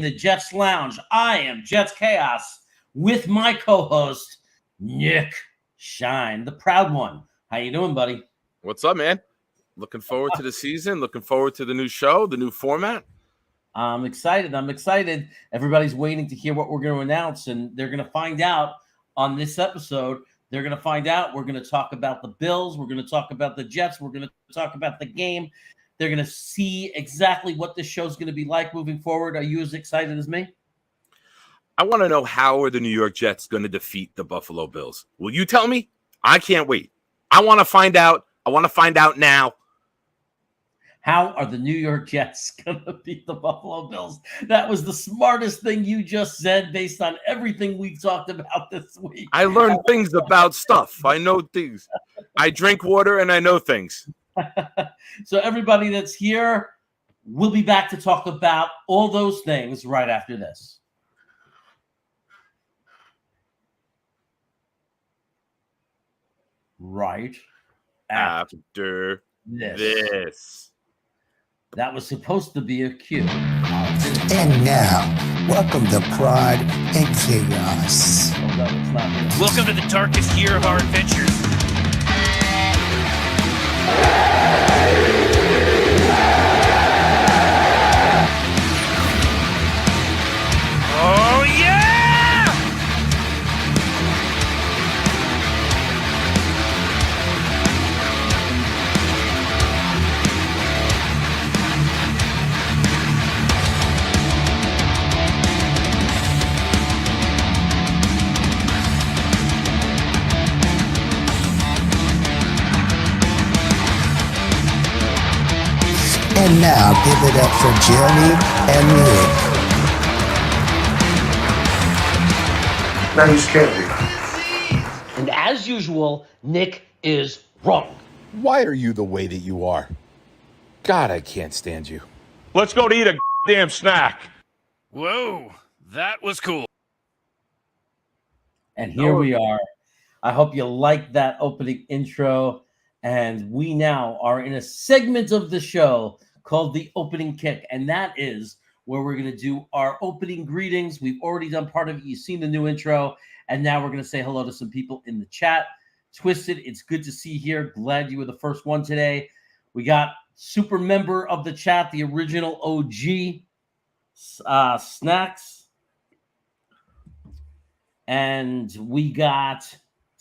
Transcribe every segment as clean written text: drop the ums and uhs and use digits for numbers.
the Jets Lounge. I am Jets Chaos with my co-host, Nick Shine, the proud one. How you doing, buddy? What's up, man? Looking forward to the season. Looking forward to the new show, the new format. I'm excited. Everybody's waiting to hear what we're going to announce, and they're going to find out on this episode. They're going to find out. We're going to talk about the Bills. We're going to talk about the Jets. We're going to talk about the game. They're going to see exactly what this show's going to be like moving forward. Are you as excited as me? I want to know, how are the New York Jets going to defeat the Buffalo Bills? Will you tell me? I can't wait. I want to find out. I want to find out now. How are the New York Jets going to beat the Buffalo Bills? That was the smartest thing you just said based on everything we've talked about this week. I learned things about stuff. I know things. I drink water and I know things. So everybody that's here, we'll be back to talk about all those things right after this. Right after this. That was supposed to be a cue. And now, welcome to Pride and Chaos. Welcome to the darkest year of our adventures. Oh, yeah! And now, give it up for Jeremy and Nick. Now you scared me. And as usual, Nick is wrong. Why are you the way that you are? God, I can't stand you. Let's go to eat a damn snack. Whoa, that was cool. And here we are. I hope you like that opening intro. And we now are in a segment of the show called the opening kick. And that is where we're going to do our opening greetings. We've already done part of it. You've seen the new intro. And now we're going to say hello to some people in the chat. Twisted, it's good to see you here. Glad you were the first one today. We got super member of the chat, the original OG, Snacks. And we got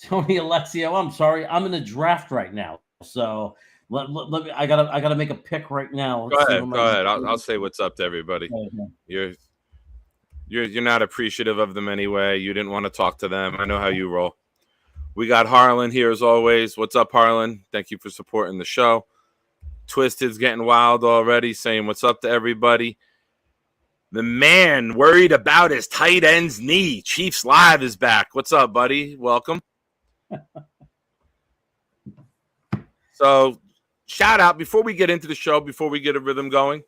Tony Alexio. I'm sorry, I'm in a draft right now. So let me, I gotta make a pick right now. Go ahead. I'll say what's up to everybody. You're not appreciative of them anyway. You didn't want to talk to them. I know how you roll. We got Harlan here as always. What's up, Harlan? Thank you for supporting the show. Twisted's getting wild already, saying what's up to everybody. The man worried about his tight end's knee. Chiefs Live is back. What's up, buddy? Welcome. So, shout out before we get into the show, before we get a rhythm going.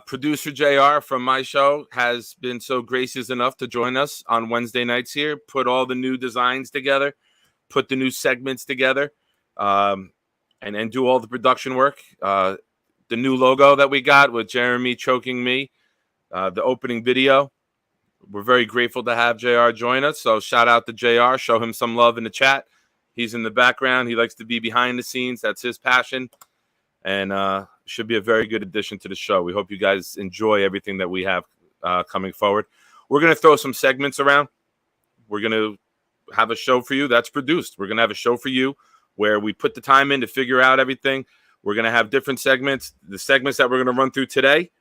Producer JR from my show has been so gracious enough to join us on Wednesday nights here, put all the new designs together, put the new segments together, and do all the production work. The new logo that we got with Jeremy choking me, the opening video. We're very grateful to have JR join us. So shout out to JR. Show him some love in the chat. He's in the background. He likes to be behind the scenes. That's his passion. And should be a very good addition to the show. We hope you guys enjoy everything that we have coming forward. We're going to throw some segments around. We're going to have a show for you that's produced. We're going to have a show for you where we put the time in to figure out everything. We're going to have different segments. The segments that we're going to run through today,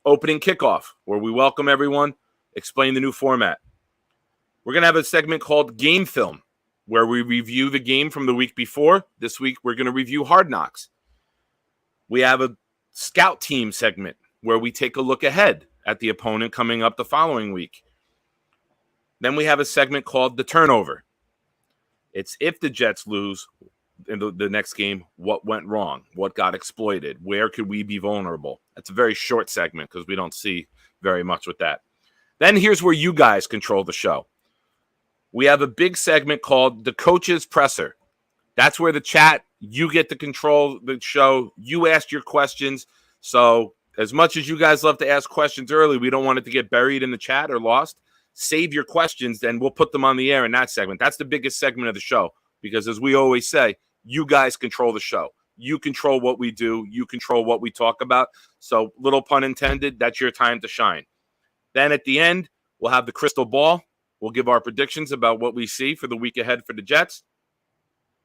opening kickoff, where we welcome everyone, explain the new format. We're going to have a segment called Game Film, where we review the game from the week before. This week, we're going to review Hard Knocks. We have a Scout Team segment, where we take a look ahead at the opponent coming up the following week. Then we have a segment called The Turnover. It's if the Jets lose in the next game, what went wrong? What got exploited? Where could we be vulnerable? That's a very short segment because we don't see very much with that. Then here's where you guys control the show. We have a big segment called The Coach's Presser. That's where the chat, you get to control the show. You ask your questions. So As much as you guys love to ask questions early, we don't want it to get buried in the chat or lost. Save your questions, then we'll put them on the air in that segment. That's the biggest segment of the show because, as we always say, you guys control the show. You control what we do. You control what we talk about. So, little pun intended, that's your time to shine. Then at the end, we'll have the crystal ball. We'll give our predictions about what we see for the week ahead for the Jets.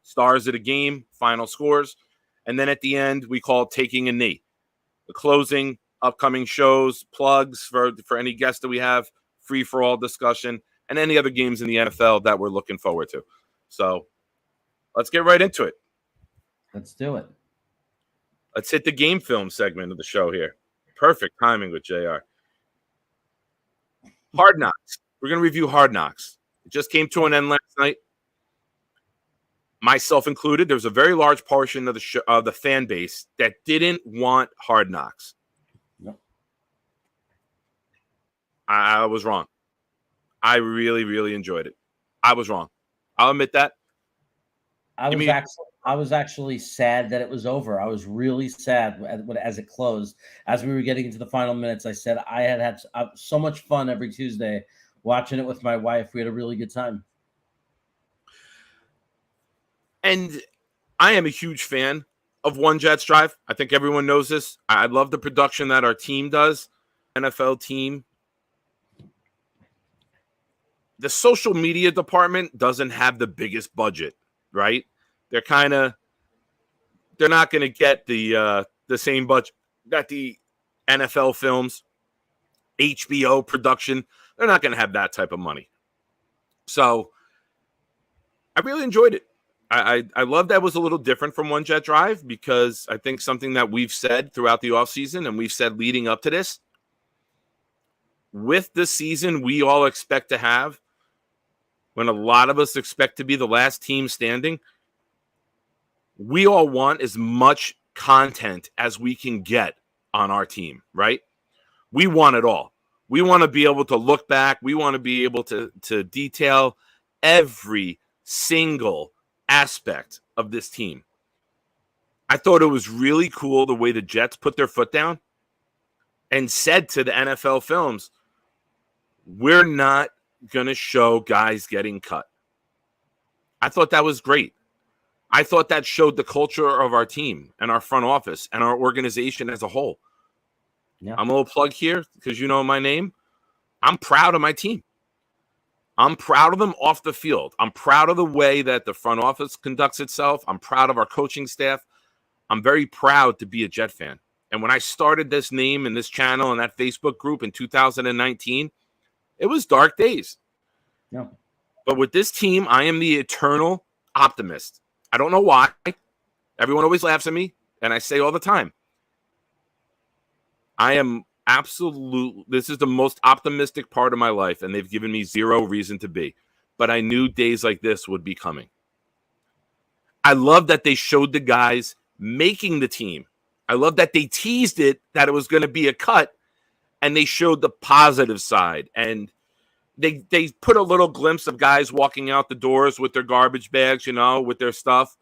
Stars of the game, final scores. And then at the end, we call taking a knee. The closing, upcoming shows, plugs for any guests that we have, free-for-all discussion, and any other games in the NFL that we're looking forward to. So let's get right into it. Let's do it. Let's hit the game film segment of the show here. Perfect timing with JR. Hard Knocks. We're going to review Hard Knocks. It just came to an end last night. Myself included, there was a very large portion of the fan base that didn't want Hard Knocks. No. I was wrong. I really, really enjoyed it. I was wrong. I'll admit that. I was actually sad that it was over. I was really sad as it closed. As we were getting into the final minutes, I said I had so much fun every Tuesday watching it with my wife. We had a really good time. And I am a huge fan of One Jets Drive. I think everyone knows this. I love the production that our team does, NFL team. The social media department doesn't have the biggest budget, right? They're not going to get the same budget that the NFL films, HBO production. They're not going to have that type of money. So I really enjoyed it. I love that it was a little different from One Jet Drive because I think something that we've said throughout the offseason and we've said leading up to this, with the season we all expect to have, when a lot of us expect to be the last team standing, we all want as much content as we can get on our team, right? We want it all. We want to be able to look back. We want to be able to detail every single aspect of this team. I thought it was really cool the way the Jets put their foot down and said to the NFL films, we're not going to show guys getting cut. I thought that was great. I thought that showed the culture of our team and our front office and our organization as a whole. Yeah. I'm a little plug here because you know my name. I'm proud of my team. I'm proud of them off the field. I'm proud of the way that the front office conducts itself. I'm proud of our coaching staff. I'm very proud to be a Jet fan. And when I started this name and this channel and that Facebook group in 2019, it was dark days. Yeah. But with this team, I am the eternal optimist. I don't know why. Everyone always laughs at me, and I say all the time, I am absolute. This is the most optimistic part of my life, and they've given me zero reason to be. But I knew days like this would be coming. I love that they showed the guys making the team. I love that they teased it, that it was going to be a cut, and they showed the positive side. And they put a little glimpse of guys walking out the doors with their garbage bags, with their stuff.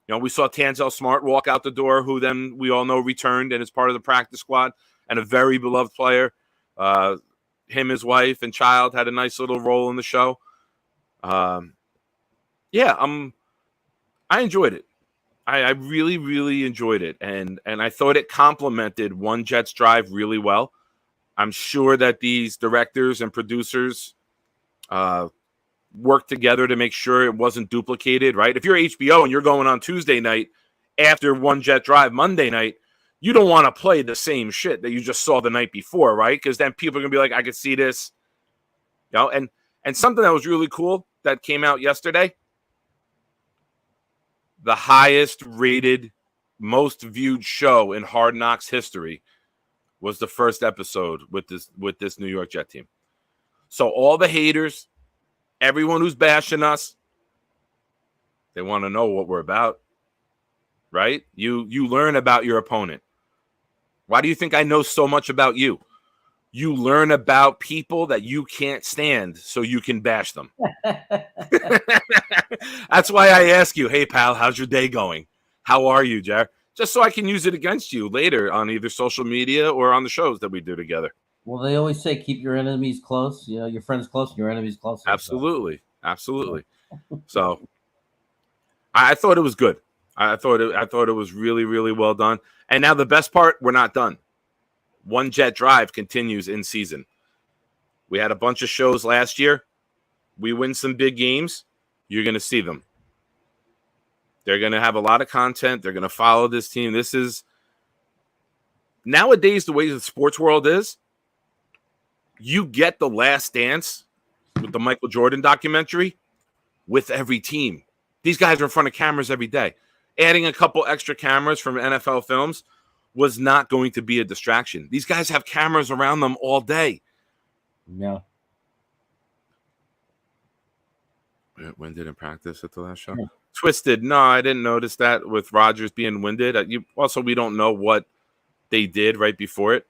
We saw Tanzel Smart walk out the door, who then we all know returned and is part of the practice squad and a very beloved player. Him, his wife, and child had a nice little role in the show. I enjoyed it. I really, really enjoyed it. And I thought it complemented One Jets Drive really well. I'm sure that these directors and producers work together to make sure it wasn't duplicated, right? If you're HBO and you're going on Tuesday night after One Jet Drive Monday night, you don't want to play the same shit that you just saw the night before, right? Because then people are going to be like, I could see this. And something that was really cool that came out yesterday, the highest rated, most viewed show in Hard Knocks history was the first episode with this New York Jet team. So all the haters, everyone who's bashing us, they want to know what we're about, right? You learn about your opponent. Why do you think I know so much about you? You learn about people that you can't stand so you can bash them. That's why I ask you, hey, pal, how's your day going? How are you, Jared? just so I can use it against you later on either social media or on the shows that we do together. Well, they always say keep your enemies close. You know, your friends close and your enemies closer. Absolutely. So I thought it was good. I thought it was really, really well done. And now the best part, we're not done. One Jet Drive continues in season. We had a bunch of shows last year. We win some big games. You're going to see them. They're going to have a lot of content. They're going to follow this team. This is nowadays the way the sports world is. You get The Last Dance with the Michael Jordan documentary with every team. These guys are in front of cameras every day. Adding a couple extra cameras from NFL Films was not going to be a distraction. These guys have cameras around them all day. Yeah. When didn't practice at the last show? Yeah. Twisted. No, I didn't notice that with Rodgers being winded. Also, we don't know what they did right before it.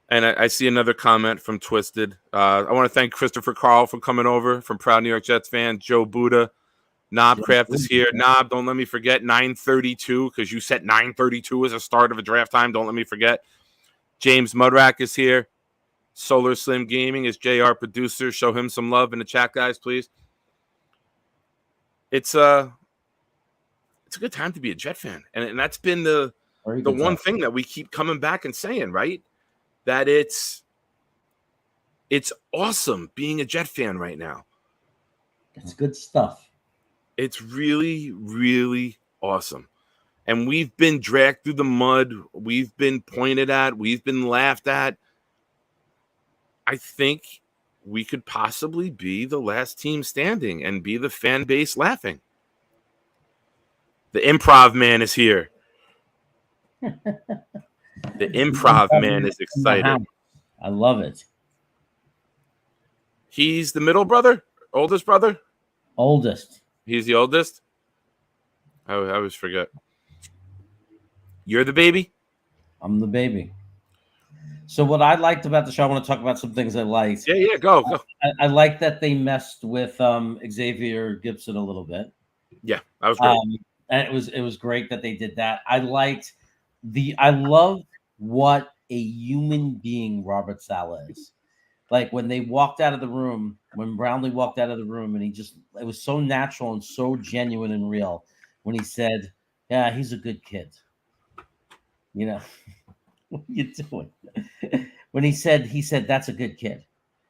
And I see another comment from Twisted. I want to thank Christopher Carl for coming over from Proud New York Jets fan. Joe Buddha. Knobcraft is here. Knob, don't let me forget 9:32 because you set 9:32 as a start of a draft time. Don't let me forget. James Mudrack is here. Solar Slim Gaming is JR producer. Show him some love in the chat, guys, please. It's a good time to be a Jet fan. And that's been the one thing that we keep coming back and saying, right? That it's awesome being a Jet fan right now. It's good stuff. It's really, really awesome. And we've been dragged through the mud. We've been pointed at. We've been laughed at. I think we could possibly be the last team standing and be the fan base laughing. The improv man is here. The improv man is excited. I love it. He's the middle brother? Oldest brother? Oldest. He's the oldest? I always forget. You're the baby? I'm the baby. So what I liked about the show, I want to talk about some things I liked. Yeah, go. I like that they messed with Xavier Gibson a little bit. Yeah, that was great. And it was great that they did that. I love what a human being Robert Saleh is. Like when they walked out of the room, when Brownlee walked out of the room, and it was so natural and so genuine and real when he said, "Yeah, he's a good kid." You know, what are you doing? When he said, "That's a good kid,"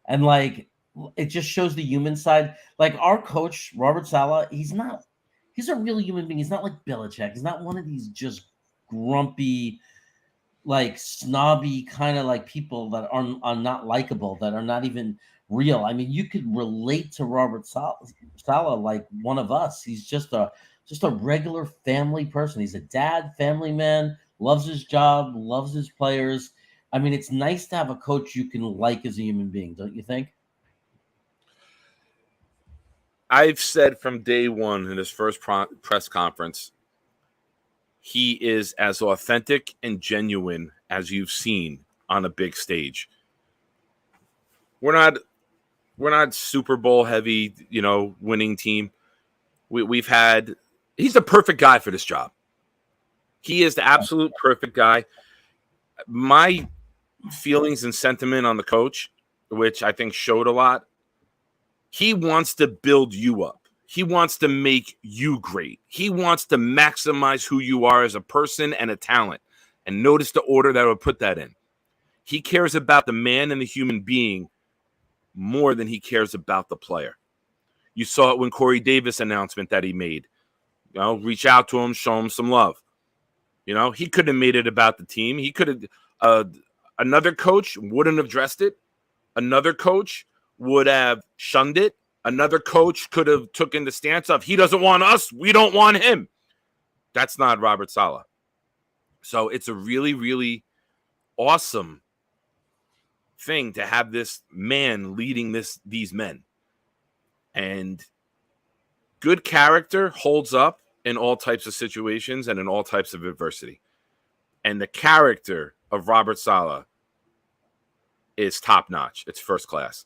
and like it just shows the human side. Like our coach Robert Saleh, he's a real human being. He's not like Belichick. He's not one of these just grumpy, like snobby kind of like people that are not likable, that are not even real. I mean, you could relate to Robert Saleh like one of us. He's just a regular family person. He's a dad, family man, loves his job, loves his players. I mean, it's nice to have a coach you can like as a human being, don't you think? I've said from day one in his first press conference, he is as authentic and genuine as you've seen on a big stage. We're not Super Bowl heavy, winning team. He's the perfect guy for this job. He is the absolute perfect guy. My feelings and sentiment on the coach, which I think showed a lot, he wants to build you up. He wants to make you great. He wants to maximize who you are as a person and a talent. And notice the order that I would put that in. He cares about the man and the human being more than he cares about the player. You saw it when Corey Davis announcement that he made. Reach out to him, show him some love. He could have made it about the team. He could have. Another coach wouldn't have dressed it. Another coach would have shunned it. Another coach could have taken the stance of, he doesn't want us, we don't want him. That's not Robert Saleh. So it's a really, really awesome thing to have this man leading these men. And good character holds up in all types of situations and in all types of adversity. And the character of Robert Saleh is top-notch. It's first class.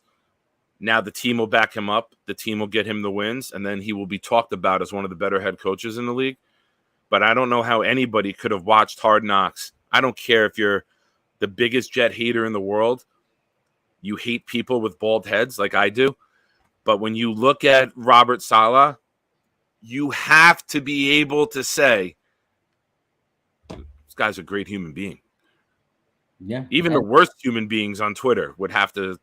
Now the team will back him up. The team will get him the wins, and then he will be talked about as one of the better head coaches in the league. But I don't know how anybody could have watched Hard Knocks. I don't care if you're the biggest Jet hater in the world. You hate people with bald heads like I do. But when you look at Robert Saleh, you have to be able to say, this guy's a great human being. Yeah. Even the worst human beings on Twitter would have to,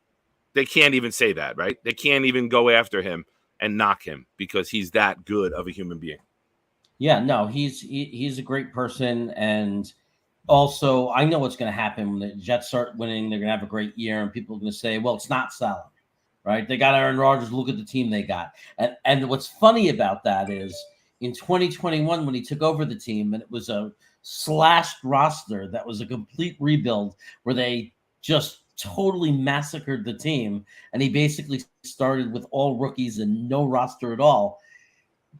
they can't even say that, right? They can't even go after him and knock him because he's that good of a human being. Yeah, no, he's a great person. And also, I know what's going to happen when the Jets start winning. They're going to have a great year, and people are going to say, well, it's not Saleh, right? They got Aaron Rodgers. Look at the team they got. And what's funny about that is in 2021, when he took over the team, and it was a slashed roster that was a complete rebuild where they just totally massacred the team, and he basically started with all rookies and no roster at all.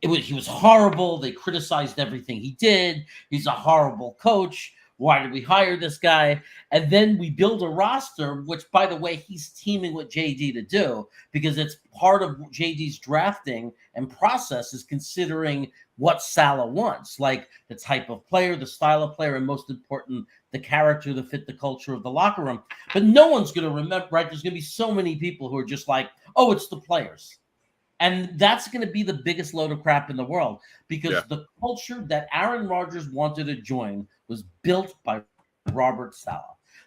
He was horrible. They criticized everything he did. He's a horrible coach. Why did we hire this guy? And then we build a roster, which, by the way, he's teaming with JD to do, because it's part of JD's drafting and process is considering what Saleh wants, like the type of player, the style of player, and most important, the character that fit the culture of the locker room. But no one's going to remember, right? There's going to be so many people who are just like, oh, it's the players. And that's going to be the biggest load of crap in the world, because the culture that Aaron Rodgers wanted to join was built by Robert Saleh.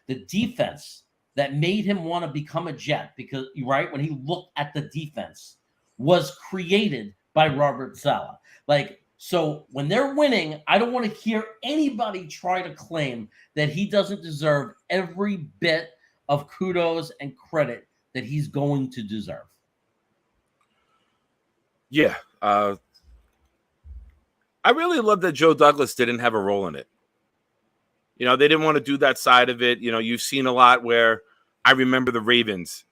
The defense that made him want to become a Jet, because, right, when he looked at the defense, was created by Robert Saleh. Like, so when they're winning, I don't want to hear anybody try to claim that he doesn't deserve every bit of kudos and credit that he's going to deserve. Yeah. I really love that Joe Douglas didn't have a role in it. You know, they didn't want to do that side of it. You know, you've seen a lot where I remember the Ravens.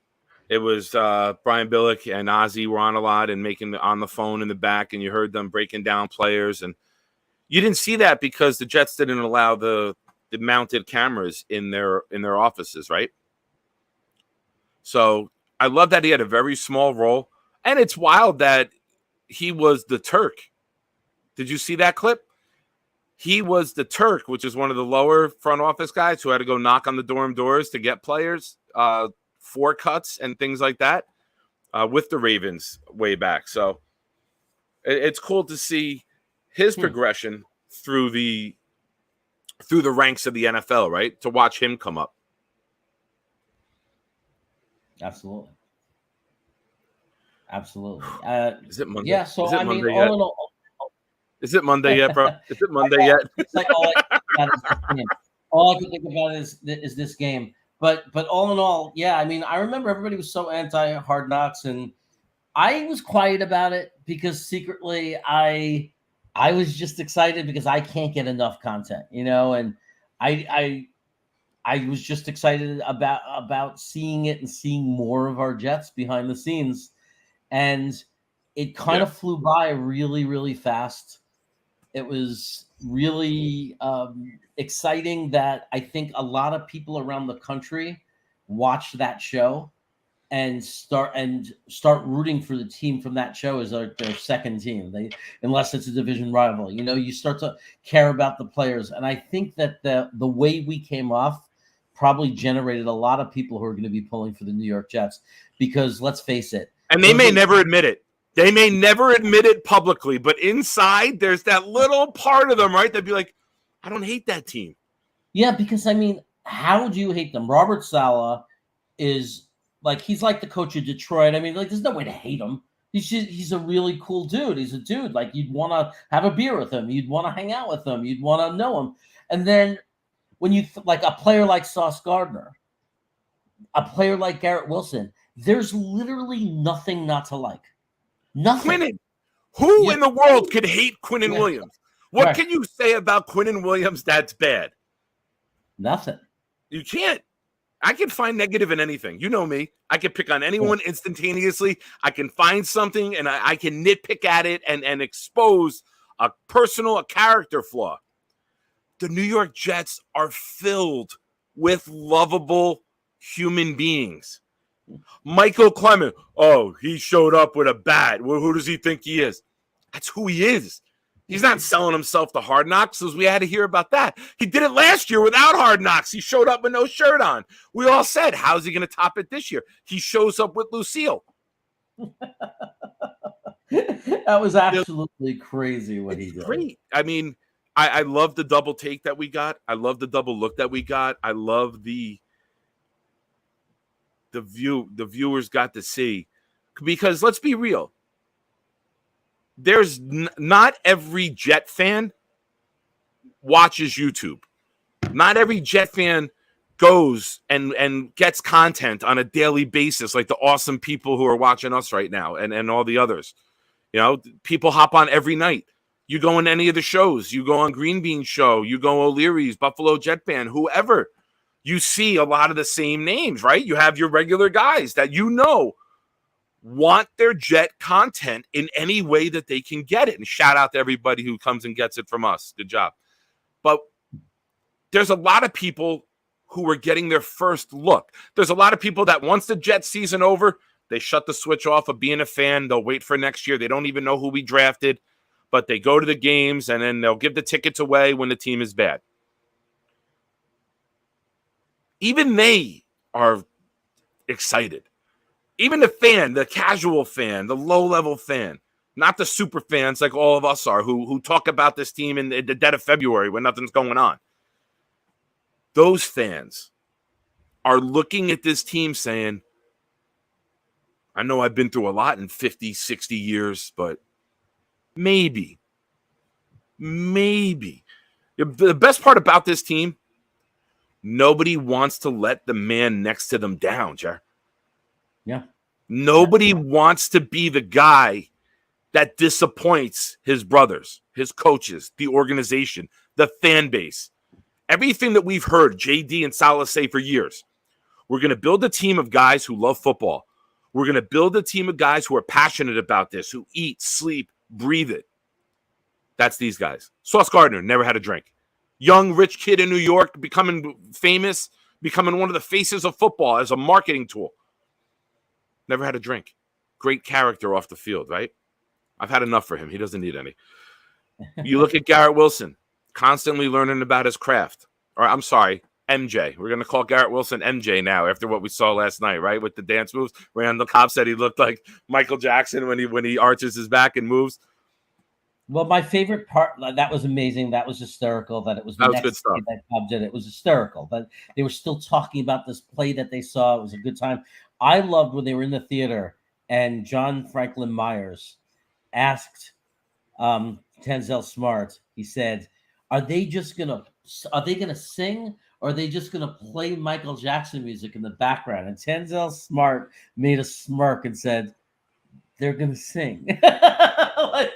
It was Brian Billick and Ozzie were on a lot and making on the phone in the back, and you heard them breaking down players. And you didn't see that because the Jets didn't allow the mounted cameras in their offices, right? So I love that he had a very small role. And it's wild that he was the Turk. Did you see that clip? He was the Turk, which is one of the lower front office guys who had to go knock on the dorm doors to get players, for cuts and things like that, with the Ravens way back. So it's cool to see his progression through the ranks of the NFL, right? To watch him come up. Absolutely. Is it Monday? Yeah, so I mean, all in all, is it Monday yet, bro? Is it Monday yet? It's like all I can think about is this game. But all in all, yeah, I mean, I remember everybody was so anti Hard Knocks, and I was quiet about it because secretly I was just excited because I can't get enough content, you know, and I was just excited about seeing it and seeing more of our Jets behind the scenes. And it kind of flew by really, really fast. It was really exciting that I think a lot of people around the country watched that show and start rooting for the team from that show as their second team. Unless it's a division rival, you know, you start to care about the players. And I think that the way we came off probably generated a lot of people who are going to be pulling for the New York Jets, because let's face it. And they may never admit it. They may never admit it publicly, but inside there's that little part of them, right? That'd be like, I don't hate that team. Yeah, because I mean, how do you hate them? Robert Saleh is like, he's like the coach of Detroit. I mean, like, there's no way to hate him. He's a really cool dude. He's a dude. Like, you'd want to have a beer with him. You'd want to hang out with him. You'd want to know him. And then when you like a player like Sauce Gardner, a player like Garrett Wilson, there's literally nothing not to like. Nothing. Quinnen. Who in the world could hate Quinnen Williams? What can you say about Quinnen Williams that's bad? Nothing. You can't. I can find negative in anything. You know me. I can pick on anyone instantaneously. I can find something and I can nitpick at it and expose a character flaw. The New York Jets are filled with lovable human beings. Michael Clement, oh, he showed up with a bat. Well, who does he think he is? That's who he is. He's not selling himself to Hard Knocks, as we had to hear about that. He did it last year without Hard Knocks. He showed up with no shirt on. We all said, how's he going to top it this year? He shows up with Lucille. That was absolutely crazy what he did. Great. I mean, I love the double take that we got. I love the double look that we got. I love the viewers got to see, because let's be real. There's not every Jet fan watches YouTube. Not every Jet fan goes and gets content on a daily basis like the awesome people who are watching us right now and all the others. You know, people hop on every night. You go on any of the shows. You go on Green Bean Show. You go O'Leary's, Buffalo Jet Band, whoever. You see a lot of the same names, right? You have your regular guys that you know want their Jet content in any way that they can get it. And shout out to everybody who comes and gets it from us. Good job. But there's a lot of people who are getting their first look. There's a lot of people that once the Jet season over, they shut the switch off of being a fan. They'll wait for next year. They don't even know who we drafted, but they go to the games and then they'll give the tickets away when the team is bad. Even they are excited. Even the fan, the casual fan, the low-level fan, not the super fans like all of us are who talk about this team in the dead of February when nothing's going on. Those fans are looking at this team saying, I know I've been through a lot in 50, 60 years, but maybe. The best part about this team, nobody wants to let the man next to them down, Jer. Yeah. Nobody wants to be the guy that disappoints his brothers, his coaches, the organization, the fan base. Everything that we've heard JD and Salah say for years. We're going to build a team of guys who love football. We're going to build a team of guys who are passionate about this, who eat, sleep, breathe it. That's these guys. Sauce Gardner never had a drink. Young, rich kid in New York, becoming famous, becoming one of the faces of football as a marketing tool. Never had a drink. Great character off the field, right? I've had enough for him. He doesn't need any. You look at Garrett Wilson, constantly learning about his craft. Or I'm sorry, MJ. We're going to call Garrett Wilson MJ now after what we saw last night, right? With the dance moves. Randall Cobb said he looked like Michael Jackson when he arches his back and moves. Well, my favorite part, that was amazing. That was hysterical. That was good stuff. That Cobb did. It was hysterical. But they were still talking about this play that they saw. It was a good time. I loved when they were in the theater and John Franklin Myers asked Tenzel Smart. He said, "Are they gonna sing, or are they just gonna play Michael Jackson music in the background?" And Tenzel Smart made a smirk and said, "They're gonna sing." Like,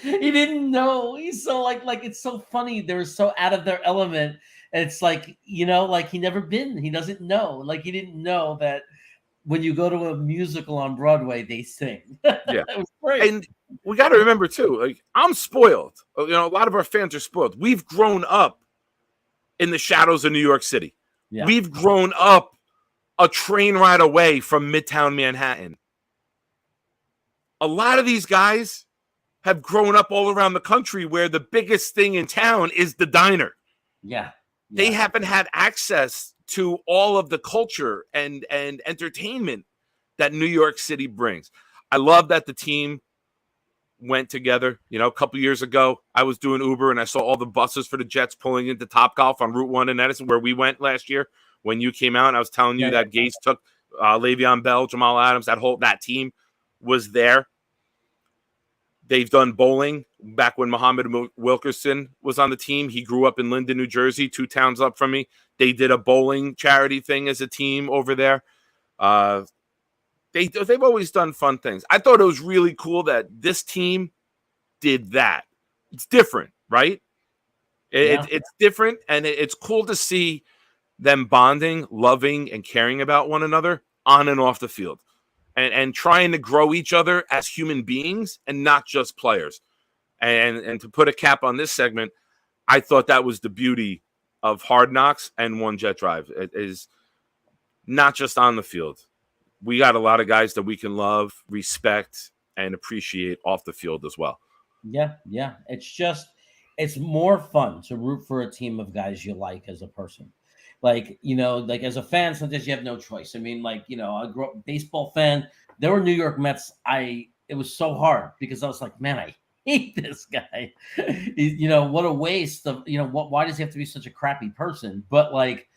he didn't know. He's so like it's so funny. They're so out of their element. And it's like, like he doesn't know. Like he didn't know that when you go to a musical on Broadway, they sing. Yeah. It was great. And we got to remember too, like, I'm spoiled. A lot of our fans are spoiled. We've grown up in the shadows of New York City. Yeah. We've grown up a train ride away from Midtown Manhattan. A lot of these guys have grown up all around the country where the biggest thing in town is the diner. Yeah. They haven't had access to all of the culture and entertainment that New York City brings. I love that the team went together. A couple years ago, I was doing Uber and I saw all the buses for the Jets pulling into Topgolf on Route 1 in Edison, where we went last year when you came out. And I was telling you that Gase took Le'Veon Bell, Jamal Adams, that team was there. They've done bowling back when Muhammad Wilkerson was on the team. He grew up in Linden, New Jersey, 2 towns up from me. They did a bowling charity thing as a team over there. They've always done fun things. I thought it was really cool that this team did that. It's different, right? It's different, and it's cool to see them bonding, loving, and caring about one another on and off the field. And trying to grow each other as human beings and not just players. And to put a cap on this segment, I thought that was the beauty of Hard Knocks and One Jet Drive. It is not just on the field. we got a lot of guys that we can love, respect, and appreciate off the field as well. Yeah. It's more fun to root for a team of guys you like as a person. Like, like as a fan, sometimes you have no choice. I mean, like, I grew up a baseball fan. There were New York Mets. It was so hard because I was like, man, I hate this guy. What a waste of, why does he have to be such a crappy person? But like,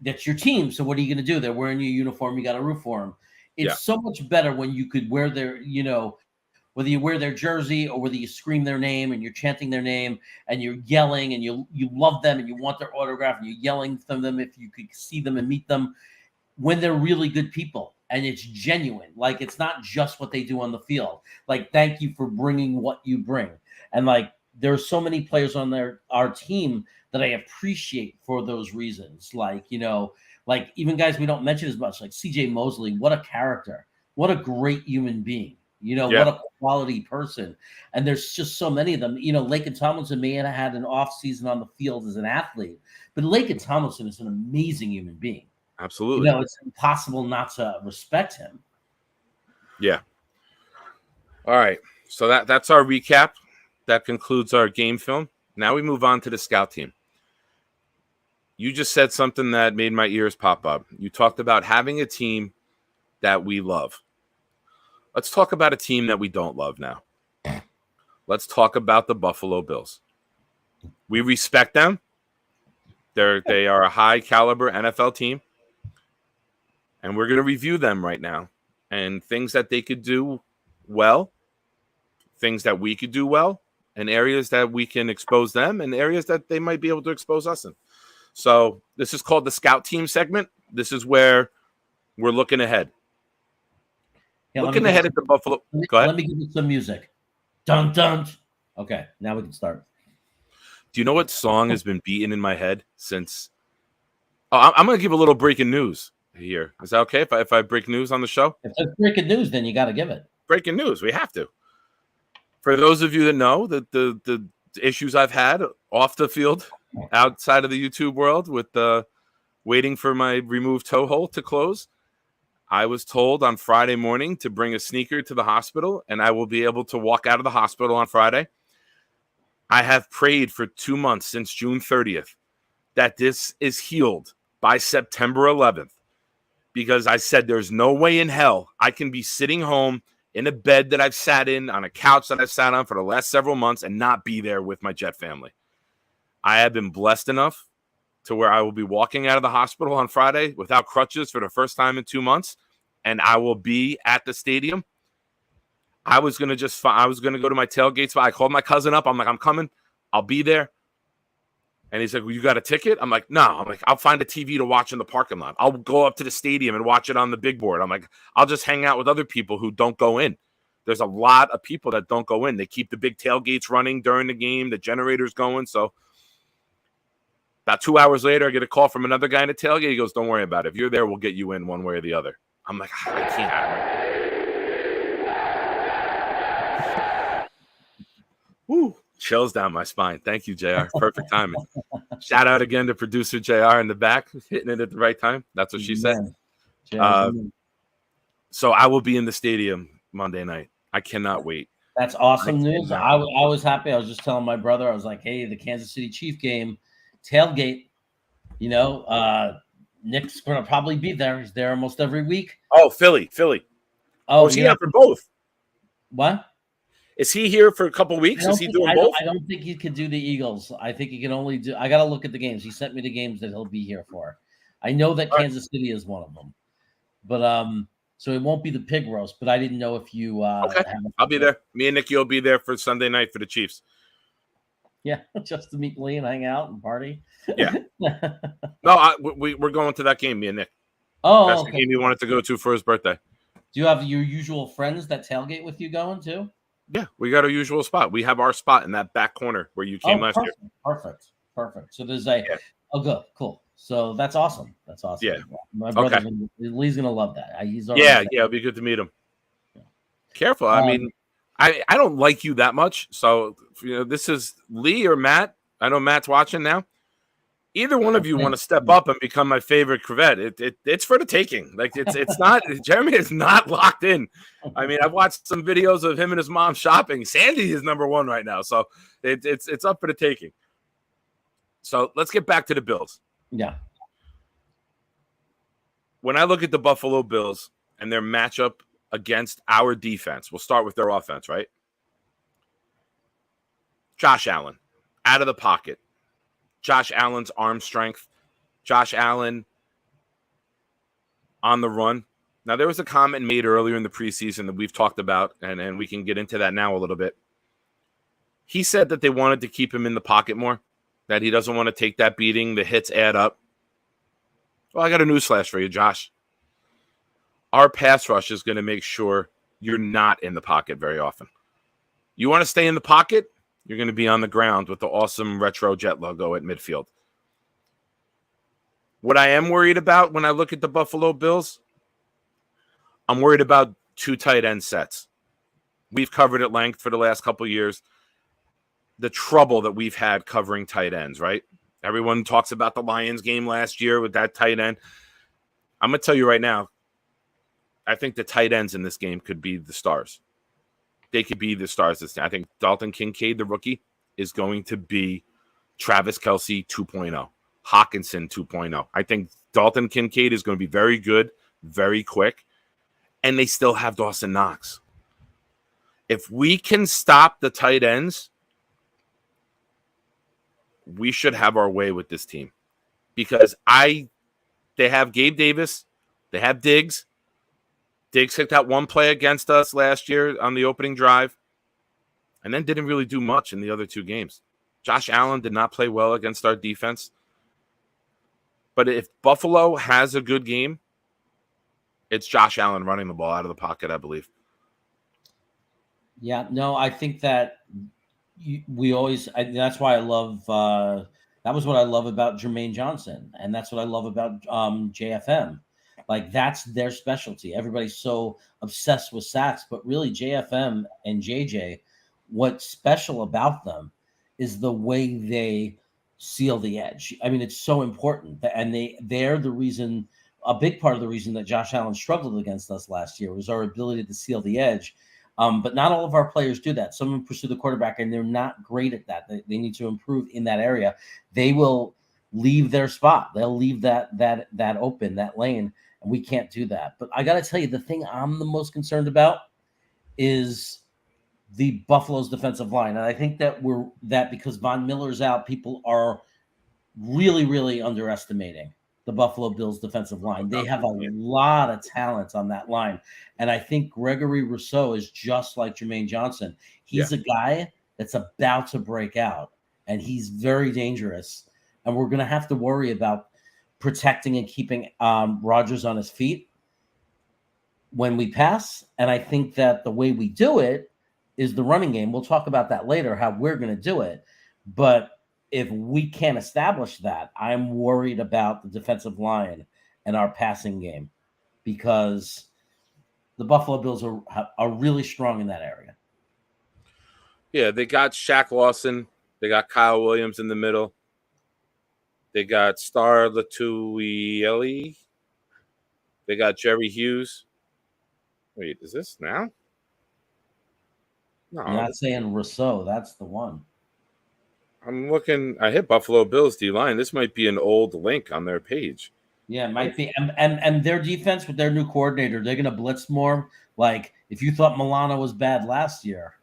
that's your team. So what are you going to do? They're wearing your uniform. You got to root for them. It's so much better when you could wear their, whether you wear their jersey or whether you scream their name and you're chanting their name and you're yelling and you love them and you want their autograph and you're yelling from them if you could see them and meet them when they're really good people and it's genuine. Like, it's not just what they do on the field. Like, thank you for bringing what you bring. And like, there's so many players on our team that I appreciate for those reasons. Like, like even guys we don't mention as much, like CJ Mosley, what a character, what a great human being. What a quality person. And there's just so many of them. Lakin Tomlinson may have had an off season on the field as an athlete, but Lakin Tomlinson is an amazing human being. Absolutely. It's impossible not to respect him. Yeah. All right. So that's our recap. That concludes our game film. Now we move on to the scout team. You just said something that made my ears pop up. You talked about having a team that we love. Let's talk about a team that we don't love now. Let's talk about the Buffalo Bills. We respect them. They are a high caliber NFL team. And we're going to review them right now. And things that they could do well, things that we could do well, and areas that we can expose them, and areas that they might be able to expose us in. So this is called the Scout Team segment. This is where we're looking ahead. Yeah, looking ahead at the Buffalo. Go ahead. Let me give you some music. Dun dun. Okay, now we can start. Do you know what song has been beaten in my head since? Oh, I'm going to give a little breaking news here. Is that okay if I break news on the show? If it's breaking news, then you got to give it. Breaking news. We have to. For those of you that know the issues I've had off the field, outside of the YouTube world, with waiting for my removed toe hole to close, I was told on Friday morning to bring a sneaker to the hospital, and I will be able to walk out of the hospital on Friday. I have prayed for 2 months since June 30th that this is healed by September 11th, because I said there's no way in hell I can be sitting home in a bed that I've sat in, on a couch that I've sat on for the last several months, and not be there with my Jet family. I have been blessed enough to where I will be walking out of the hospital on Friday without crutches for the first time in 2 months, and I will be at the stadium. I was going to go to my tailgate spot. I called my cousin up. I'm like, I'm coming. I'll be there. And he's like, well, you got a ticket? I'm like, no. I'm like, I'll find a TV to watch in the parking lot. I'll go up to the stadium and watch it on the big board. I'm like, I'll just hang out with other people who don't go in. There's a lot of people that don't go in. They keep the big tailgates running during the game, the generator's going. So about 2 hours later, I get a call from another guy in the tailgate. He goes, don't worry about it. If you're there, we'll get you in one way or the other. I'm like, I can't. Woo. Chills down my spine. Thank you, JR. Perfect timing. Shout out again to producer JR in the back, hitting it at the right time. That's what she said. So I will be in the stadium Monday night. I cannot wait. That's awesome news. I was happy. I was just telling my brother, I was like, hey, the Kansas City Chief game, tailgate, Nick's going to probably be there. He's there almost every week. Oh, Philly. Oh, is he out for both? What? Is he here for a couple weeks? Is he doing both? I don't think he could do the Eagles. I think he can only do – I got to look at the games. He sent me the games that he'll be here for. I know that Kansas City is one of them. But so it won't be the pig roast, but I didn't know if you okay. I'll be there. Me and Nikki will be there for Sunday night for the Chiefs. Yeah, just to meet Lee and hang out and party. Yeah. No, we're going to that game, me and Nick. Oh, that's the game he wanted to go to for his birthday. Do you have your usual friends that tailgate with you going too? Yeah, we got our usual spot. We have our spot in that back corner where you came last year. Perfect. So there's oh, good, cool. So that's awesome. Yeah. My brother, Lee's gonna love that. It'll be good to meet him. Yeah. Careful. I mean, I don't like you that much. So this is Lee or Matt. I know Matt's watching now. either one of you want to step up and become my favorite Corvette, it's for the taking. Like it's not Jeremy is not locked in. I mean, I've watched some videos of him and his mom shopping. Sandy is number one right now, so it's up for the taking. So let's get back to the Bills. Yeah. When I look at the Buffalo Bills and their matchup against our defense, we'll start with their offense, right? Josh Allen, out of the pocket. Josh Allen's arm strength. Josh Allen on the run. Now, there was a comment made earlier in the preseason that we've talked about, and we can get into that now a little bit. He said that they wanted to keep him in the pocket more, that he doesn't want to take that beating. The hits add up. Well, I got a newsflash for you, Josh. Our pass rush is going to make sure you're not in the pocket very often. You want to stay in the pocket? You're going to be on the ground with the awesome retro jet logo at midfield. What I am worried about when I look at the Buffalo Bills, I'm worried about two tight end sets. We've covered at length for the last couple of years the trouble that we've had covering tight ends, right? Everyone talks about the Lions game last year with that tight end. I'm going to tell you right now, I think the tight ends in this game could be the stars. They could be the stars this time. I think Dalton Kincaid, the rookie, is going to be Travis Kelce 2.0, Hawkinson 2.0. I think Dalton Kincaid is going to be very good, very quick, and they still have Dawson Knox. If we can stop the tight ends, we should have our way with this team because they have Gabe Davis, they have Diggs. Diggs hit that one play against us last year on the opening drive and then didn't really do much in the other two games. Josh Allen did not play well against our defense. But if Buffalo has a good game, it's Josh Allen running the ball out of the pocket, I believe. Yeah, no, I think that that's why I love that was what I love about Jermaine Johnson, and that's what I love about JFM. Like, that's their specialty. Everybody's so obsessed with sacks, but really JFM and JJ, what's special about them is the way they seal the edge. I mean, it's so important, and they're the reason. A big part of the reason that Josh Allen struggled against us last year was our ability to seal the edge. But not all of our players do that. Some of them pursue the quarterback, and they're not great at that. They need to improve in that area. They will leave their spot. They'll leave that open, that lane, and we can't do that. But I got to tell you, the thing I'm the most concerned about is the Buffalo's defensive line. And I think that because Von Miller's out, people are really, really underestimating the Buffalo Bills defensive line. They have a lot of talent on that line. And I think Gregory Rousseau is just like Jermaine Johnson. He's a guy that's about to break out, and he's very dangerous. And we're going to have to worry about protecting and keeping Rodgers on his feet when we pass. And I think that the way we do it is the running game. We'll talk about that later, how we're going to do it. But if we can't establish that, I'm worried about the defensive line and our passing game, because the Buffalo Bills are really strong in that area. Yeah, they got Shaq Lawson. They got Kyle Williams in the middle. They got Star Latuieli. They got Jerry Hughes. Wait, is this now? No. I'm not saying Rousseau. That's the one. I'm looking. I hit Buffalo Bills D-line. This might be an old link on their page. Yeah, it might be. And their defense with their new coordinator, they're going to blitz more. Like, if you thought Milano was bad last year.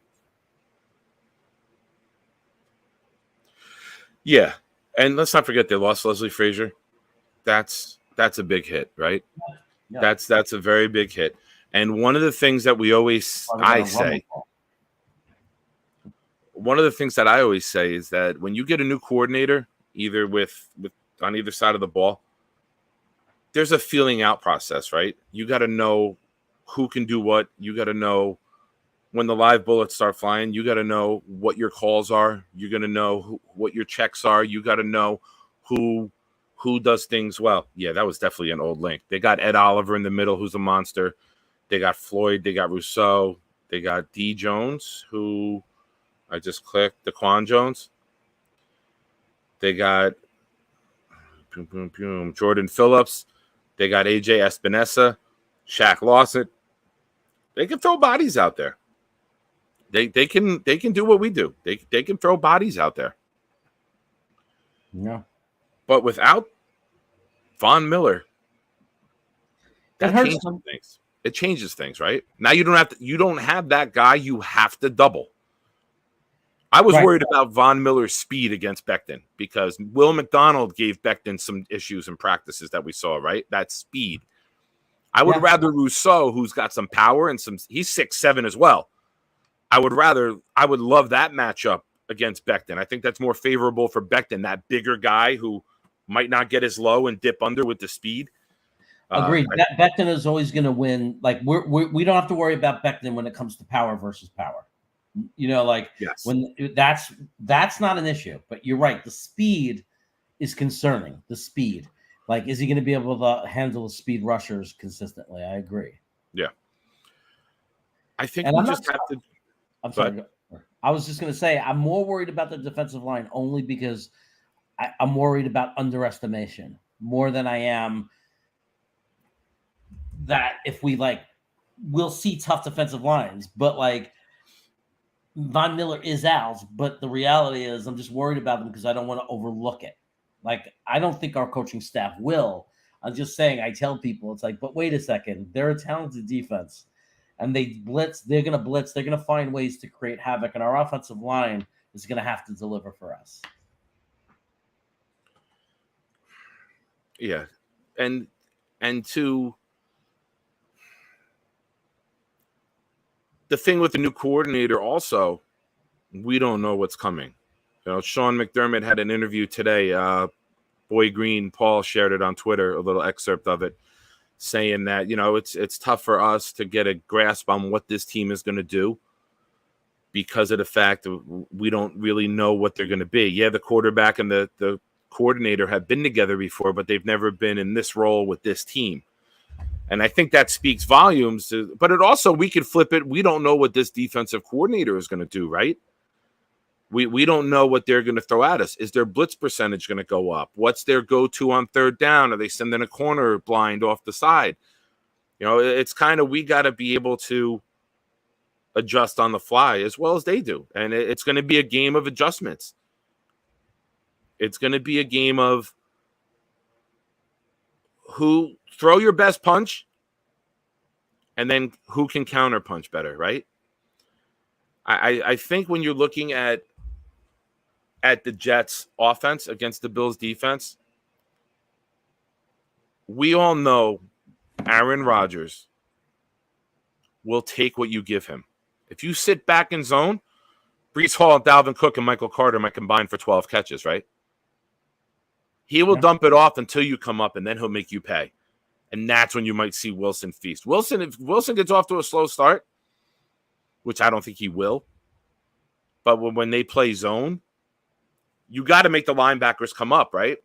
Yeah. And let's not forget they lost Leslie Frazier. That's a big hit, right? Yeah. That's a very big hit. And one of the things that one of the things that I always say is that when you get a new coordinator, either with on either side of the ball, there's a feeling out process, right? You got to know who can do what. You got to know when the live bullets start flying. You got to know what your calls are. You're going to know what your checks are. You got to know who does things well. Yeah, that was definitely an old link. They got Ed Oliver in the middle, who's a monster. They got Floyd. They got Rousseau. They got D. Jones, who I just clicked, Daquan Jones. They got Jordan Phillips. They got AJ Espinosa, Shaq Lawson. They can throw bodies out there. They can do what we do. They can throw bodies out there. Yeah. But without Von Miller, That that hurts changes them. things. It changes things, right? Now you don't have that guy. You have to double. I was Right. worried about Von Miller's speed against Becton because Will McDonald gave Becton some issues in practices that we saw, right? That speed. I would Yeah. rather Rousseau, who's got some power and he's 6'7" as well. I would love that matchup against Becton. I think that's more favorable for Becton, that bigger guy who might not get as low and dip under with the speed. Agreed. Becton is always going to win. Like we don't have to worry about Becton when it comes to power versus power. You know, like Yes. when that's not an issue. But you're right. The speed is concerning. The speed. Like, is he going to be able to handle the speed rushers consistently? I agree. Yeah. I think And we I'm just not- have to. I'm sorry. I was just going to say I'm more worried about the defensive line only because I'm worried about underestimation more than I am that if we'll see tough defensive lines, but like Von Miller is ours. But the reality is I'm just worried about them because I don't want to overlook it. Like, I don't think our coaching staff will. I'm just saying, I tell people, it's like, but wait a second, they're a talented defense. And they blitz, they're going to blitz, they're going to find ways to create havoc, and our offensive line is going to have to deliver for us. Yeah. And to the thing with the new coordinator also, we don't know what's coming. You know, Sean McDermott had an interview today. Boy Green, Paul shared it on Twitter, a little excerpt of it, saying that, you know, it's tough for us to get a grasp on what this team is going to do because of the fact that we don't really know what they're going to be. Yeah, the quarterback and the coordinator have been together before, but they've never been in this role with this team. And I think that speaks volumes. But it also, we could flip it. We don't know what this defensive coordinator is going to do, right? We don't know what they're going to throw at us. Is their blitz percentage going to go up? What's their go-to on third down? Are they sending a corner blind off the side? You know, it's kind of, we got to be able to adjust on the fly as well as they do. And it's going to be a game of adjustments. It's going to be a game of who throw your best punch and then who can counter punch better, right? I think when you're looking at the Jets offense against the Bills defense, we all know Aaron Rodgers will take what you give him. If you sit back in zone, Breece Hall, Dalvin Cook, and Michael Carter might combine for 12 catches, right? He will dump it off until you come up, and then he'll make you pay. And that's when you might see Wilson feast. If Wilson gets off to a slow start, which I don't think he will, but when they play zone, you got to make the linebackers come up, right?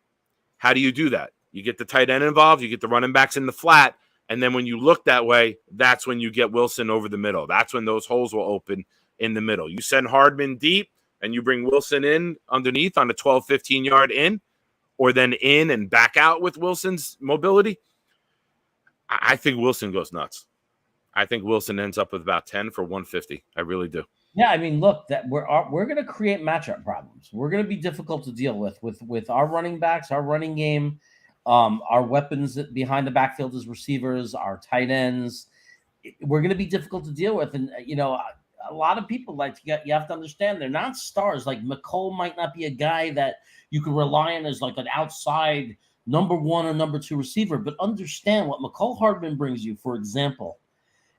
How do you do that? You get the tight end involved, you get the running backs in the flat, and then when you look that way, that's when you get Wilson over the middle. That's when those holes will open in the middle. You send Hardman deep, and you bring Wilson in underneath on a 12, 15-yard in, or then in and back out with Wilson's mobility. I think Wilson goes nuts. I think Wilson ends up with about 10 for 150. I really do. Yeah, I mean, look, that we're going to create matchup problems. We're going to be difficult to deal with our running backs, our running game, our weapons behind the backfield as receivers, our tight ends. We're going to be difficult to deal with, and you know, a lot of people you have to understand they're not stars. Like McCole might not be a guy that you can rely on as like an outside number one or number two receiver, but understand what McCole Hardman brings you, for example,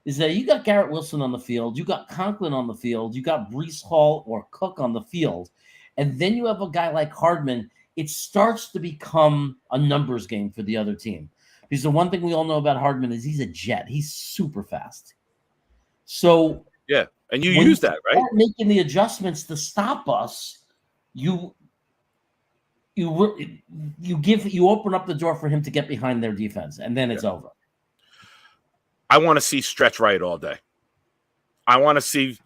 is that you got Garrett Wilson on the field, you got Conklin on the field, you got Breece Hall or Cook on the field, and then you have a guy like Hardman. It starts to become a numbers game for the other team. Because the one thing we all know about Hardman is he's a jet. He's super fast. So yeah, and you use that, right? Making the adjustments to stop us, you open up the door for him to get behind their defense, and then it's over. I want to see stretch right all day. I want to see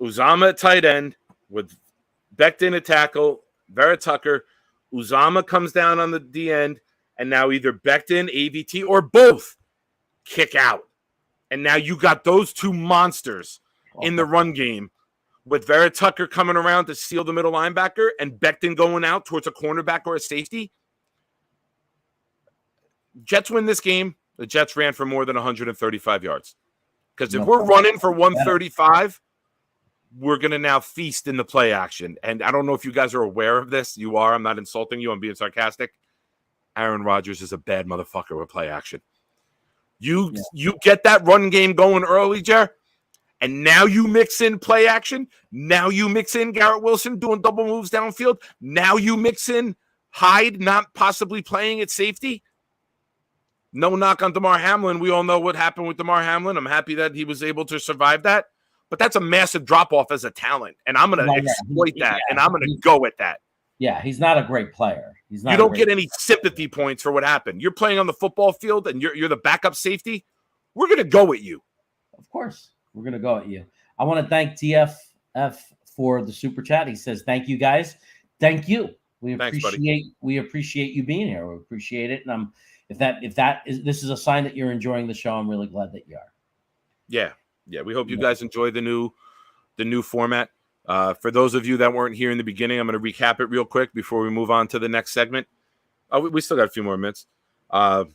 Uzomah at tight end with Becton at tackle, Vera Tucker, Uzama comes down on the end, and now either Becton, AVT, or both kick out. And now you got those two monsters in the run game with Vera Tucker coming around to seal the middle linebacker and Becton going out towards a cornerback or a safety. Jets win this game. The Jets ran for more than 135 yards. Because if we're running for 135, we're going to now feast in the play action. And I don't know if you guys are aware of this. You are. I'm not insulting you. I'm being sarcastic. Aaron Rodgers is a bad motherfucker with play action. You get that run game going early, Jer, and now you mix in play action. Now you mix in Garrett Wilson doing double moves downfield. Now you mix in Hyde not possibly playing at safety. No knock on Damar Hamlin. We all know what happened with Damar Hamlin. I'm happy that he was able to survive that. But that's a massive drop-off as a talent, and I'm going to exploit that, and I'm going to go at that. Yeah, he's not a great player. You don't get any sympathy points for what happened. You're playing on the football field, and you're the backup safety. We're going to go at you. Of course, we're going to go at you. I want to thank TFF for the super chat. He says, "Thank you, guys. Thank you. We appreciate you being here. We appreciate it. And this is a sign that you're enjoying the show. I'm really glad that you are." Yeah. We hope you guys enjoy the new format. For those of you that weren't here in the beginning, I'm going to recap it real quick before we move on to the next segment. We still got a few more minutes. What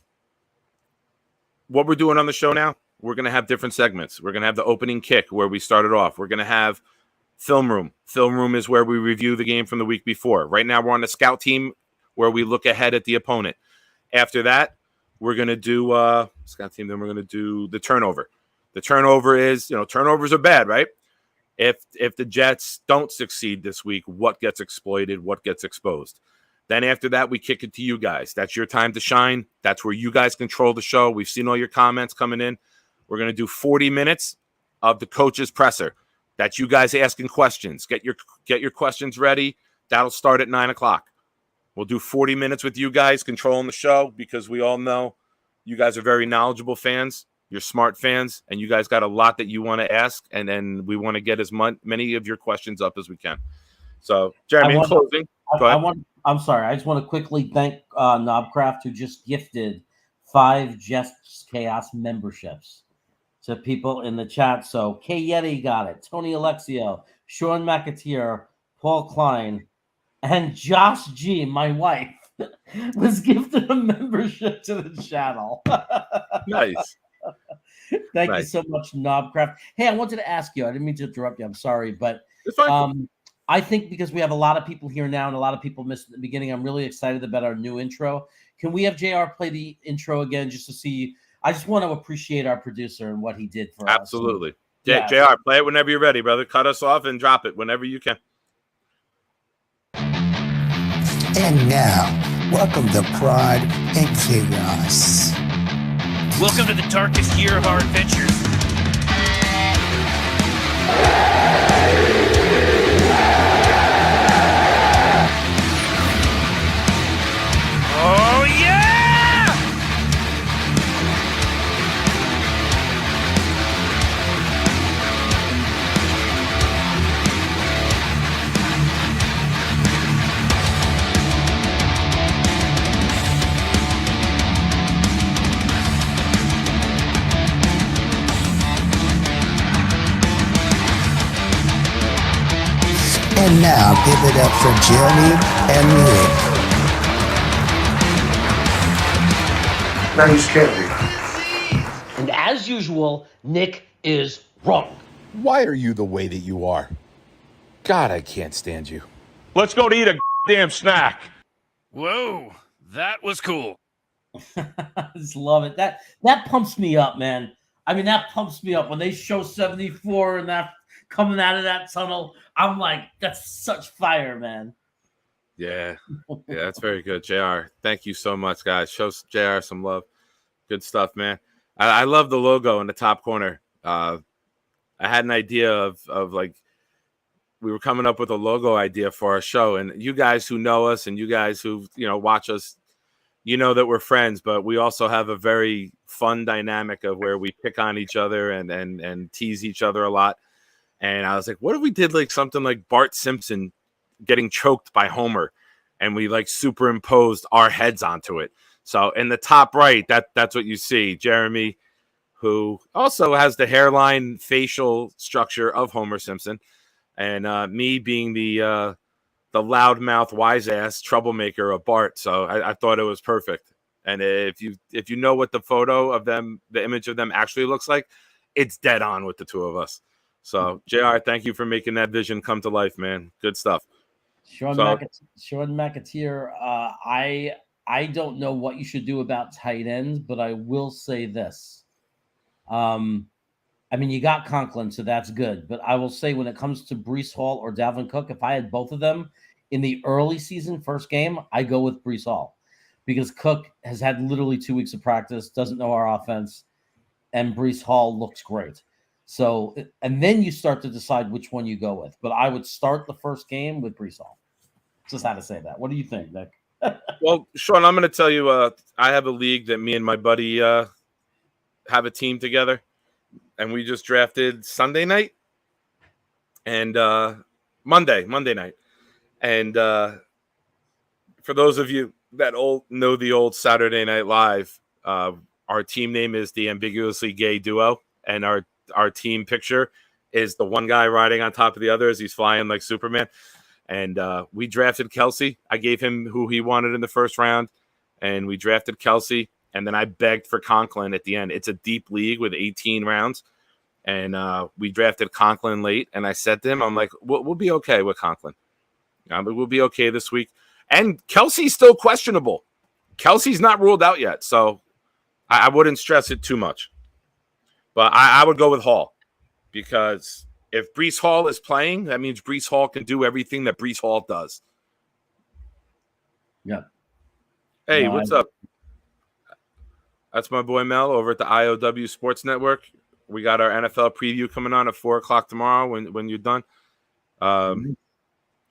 we're doing on the show now, we're going to have different segments. We're going to have the opening kick where we started off. We're going to have film room. Film room is where we review the game from the week before. Right now, we're on the scout team where we look ahead at the opponent. After that, we're going to do scout team. Then we're going to do the turnover. The turnover is, turnovers are bad, right? If the Jets don't succeed this week, what gets exploited, what gets exposed? Then after that, we kick it to you guys. That's your time to shine. That's where you guys control the show. We've seen all your comments coming in. We're going to do 40 minutes of the coach's presser. That's you guys asking questions. Get your questions ready. That'll start at 9 o'clock. We'll do 40 minutes with you guys controlling the show because we all know you guys are very knowledgeable fans. You're smart fans, and you guys got a lot that you want to ask, and then we want to get as many of your questions up as we can. So, Jeremy, in closing, go ahead. I'm sorry. I just want to quickly thank Knobcraft, who just gifted 5 Jets Chaos memberships to people in the chat. So, Kay Yeti got it, Tony Alexio, Sean McAteer, Paul Klein, and Josh G, my wife, was gifted a membership to the channel. Nice. Thank you so much, Knobcraft. Hey, I wanted to ask you, I didn't mean to interrupt you. I'm sorry, but it's fine. I think because we have a lot of people here now and a lot of people missed at the beginning, I'm really excited about our new intro. Can we have JR play the intro again just to see? I just want to appreciate our producer and what he did for us. Absolutely. JR, play it whenever you're ready, brother. Cut us off and drop it whenever you can. And now, welcome to Pride and Chaos. Welcome to the darkest year of our adventures. Oh, yeah! And now, give it up for Jeremy and Nick. Now you scared me. And as usual, Nick is wrong. Why are you the way that you are? God, I can't stand you. Let's go to eat a damn snack. Whoa, that was cool. I just love it. That pumps me up, man. I mean, that pumps me up when they show 74 and that coming out of that tunnel. I'm like, that's such fire, man. Yeah, that's very good, JR. Thank you so much, guys. Show JR some love. Good stuff, man. I love the logo in the top corner. I had an idea of like we were coming up with a logo idea for our show, and you guys who know us and you guys who watch us, you know that we're friends, but we also have a very fun dynamic of where we pick on each other and tease each other a lot. And I was like, what if we did like something like Bart Simpson getting choked by Homer? and we like superimposed our heads onto it. So in the top right, that's what you see. Jeremy, who also has the hairline, facial structure of Homer Simpson, and me being the loudmouth, wise ass troublemaker of Bart. So I thought it was perfect. And if you know what the photo of them, the image of them actually looks like, it's dead on with the two of us. So JR, thank you for making that vision come to life, man. Good stuff. Sean McAteer, I don't know what you should do about tight ends, but I will say this. I mean, you got Conklin, so that's good. But I will say when it comes to Breece Hall or Dalvin Cook, if I had both of them in the early season, first game, I go with Breece Hall because Cook has had literally 2 weeks of practice, doesn't know our offense, and Breece Hall looks great. So, and then you start to decide which one you go with. But I would start the first game with Breece Hall. Just had to say that. What do you think, Nick? Well, Sean, I'm going to tell you, I have a league that me and my buddy have a team together, and we just drafted Sunday night and Monday night. And for those of you that know the old Saturday Night Live, our team name is the Ambiguously Gay Duo, and our team picture is the one guy riding on top of the other as he's flying like Superman. And we drafted Kelsey. I gave him who he wanted in the first round, and we drafted Kelsey. And then I begged for Conklin at the end. It's a deep league with 18 rounds, and we drafted Conklin late. And I said to him, I'm like, we'll be okay with Conklin. We'll be okay this week. And Kelsey's still questionable. Kelsey's not ruled out yet, so I wouldn't stress it too much. But I would go with Hall, because if Breece Hall is playing, that means Breece Hall can do everything that Breece Hall does. Yeah. Hey, what's up? That's my boy Mel over at the IOW Sports Network. We got our NFL preview coming on at 4:00 tomorrow when you're done.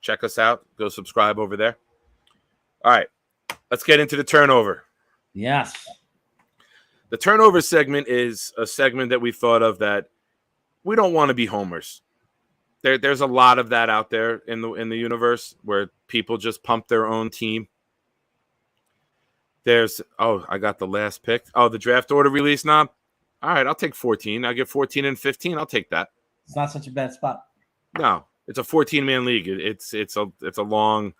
Check us out. Go subscribe over there. All right. Let's get into the turnover. Yes. The turnover segment is a segment that we thought of that we don't want to be homers. There's a lot of that out there in the universe where people just pump their own team. I got the last pick. Oh, the draft order release knob. All right, I'll take 14. I'll get 14 and 15. I'll take that. It's not such a bad spot. No, it's a 14-man league. It's a long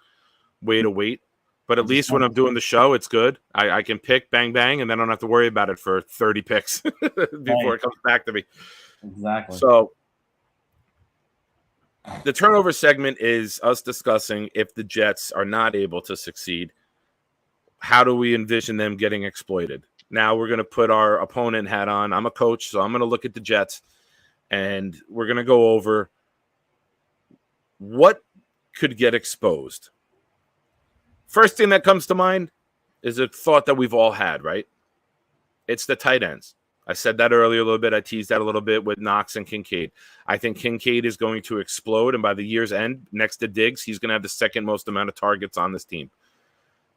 way to wait. But at least when I'm doing the show, it's good. I can pick, bang, bang, and then I don't have to worry about it for 30 picks before it comes back to me. Exactly. So the turnover segment is us discussing if the Jets are not able to succeed, how do we envision them getting exploited? Now we're going to put our opponent hat on. I'm a coach, so I'm going to look at the Jets, and we're going to go over what could get exposed. First thing that comes to mind is a thought that we've all had, right? It's the tight ends. I said that earlier a little bit. I teased that a little bit with Knox and Kincaid. I think Kincaid is going to explode, and by the year's end, next to Diggs, he's going to have the second most amount of targets on this team.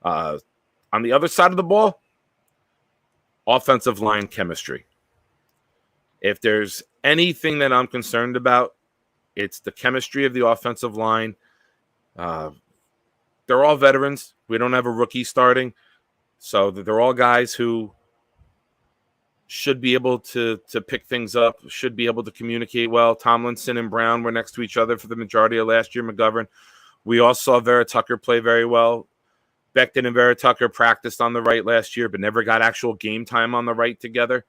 On the other side of the ball, offensive line chemistry. If there's anything that I'm concerned about, it's the chemistry of the offensive line. They're all veterans. We don't have a rookie starting. So they're all guys who should be able to pick things up, should be able to communicate well. Tomlinson and Brown were next to each other for the majority of last year. McGovern. We all saw Vera Tucker play very well. Becton and Vera Tucker practiced on the right last year, but never got actual game time on the right together.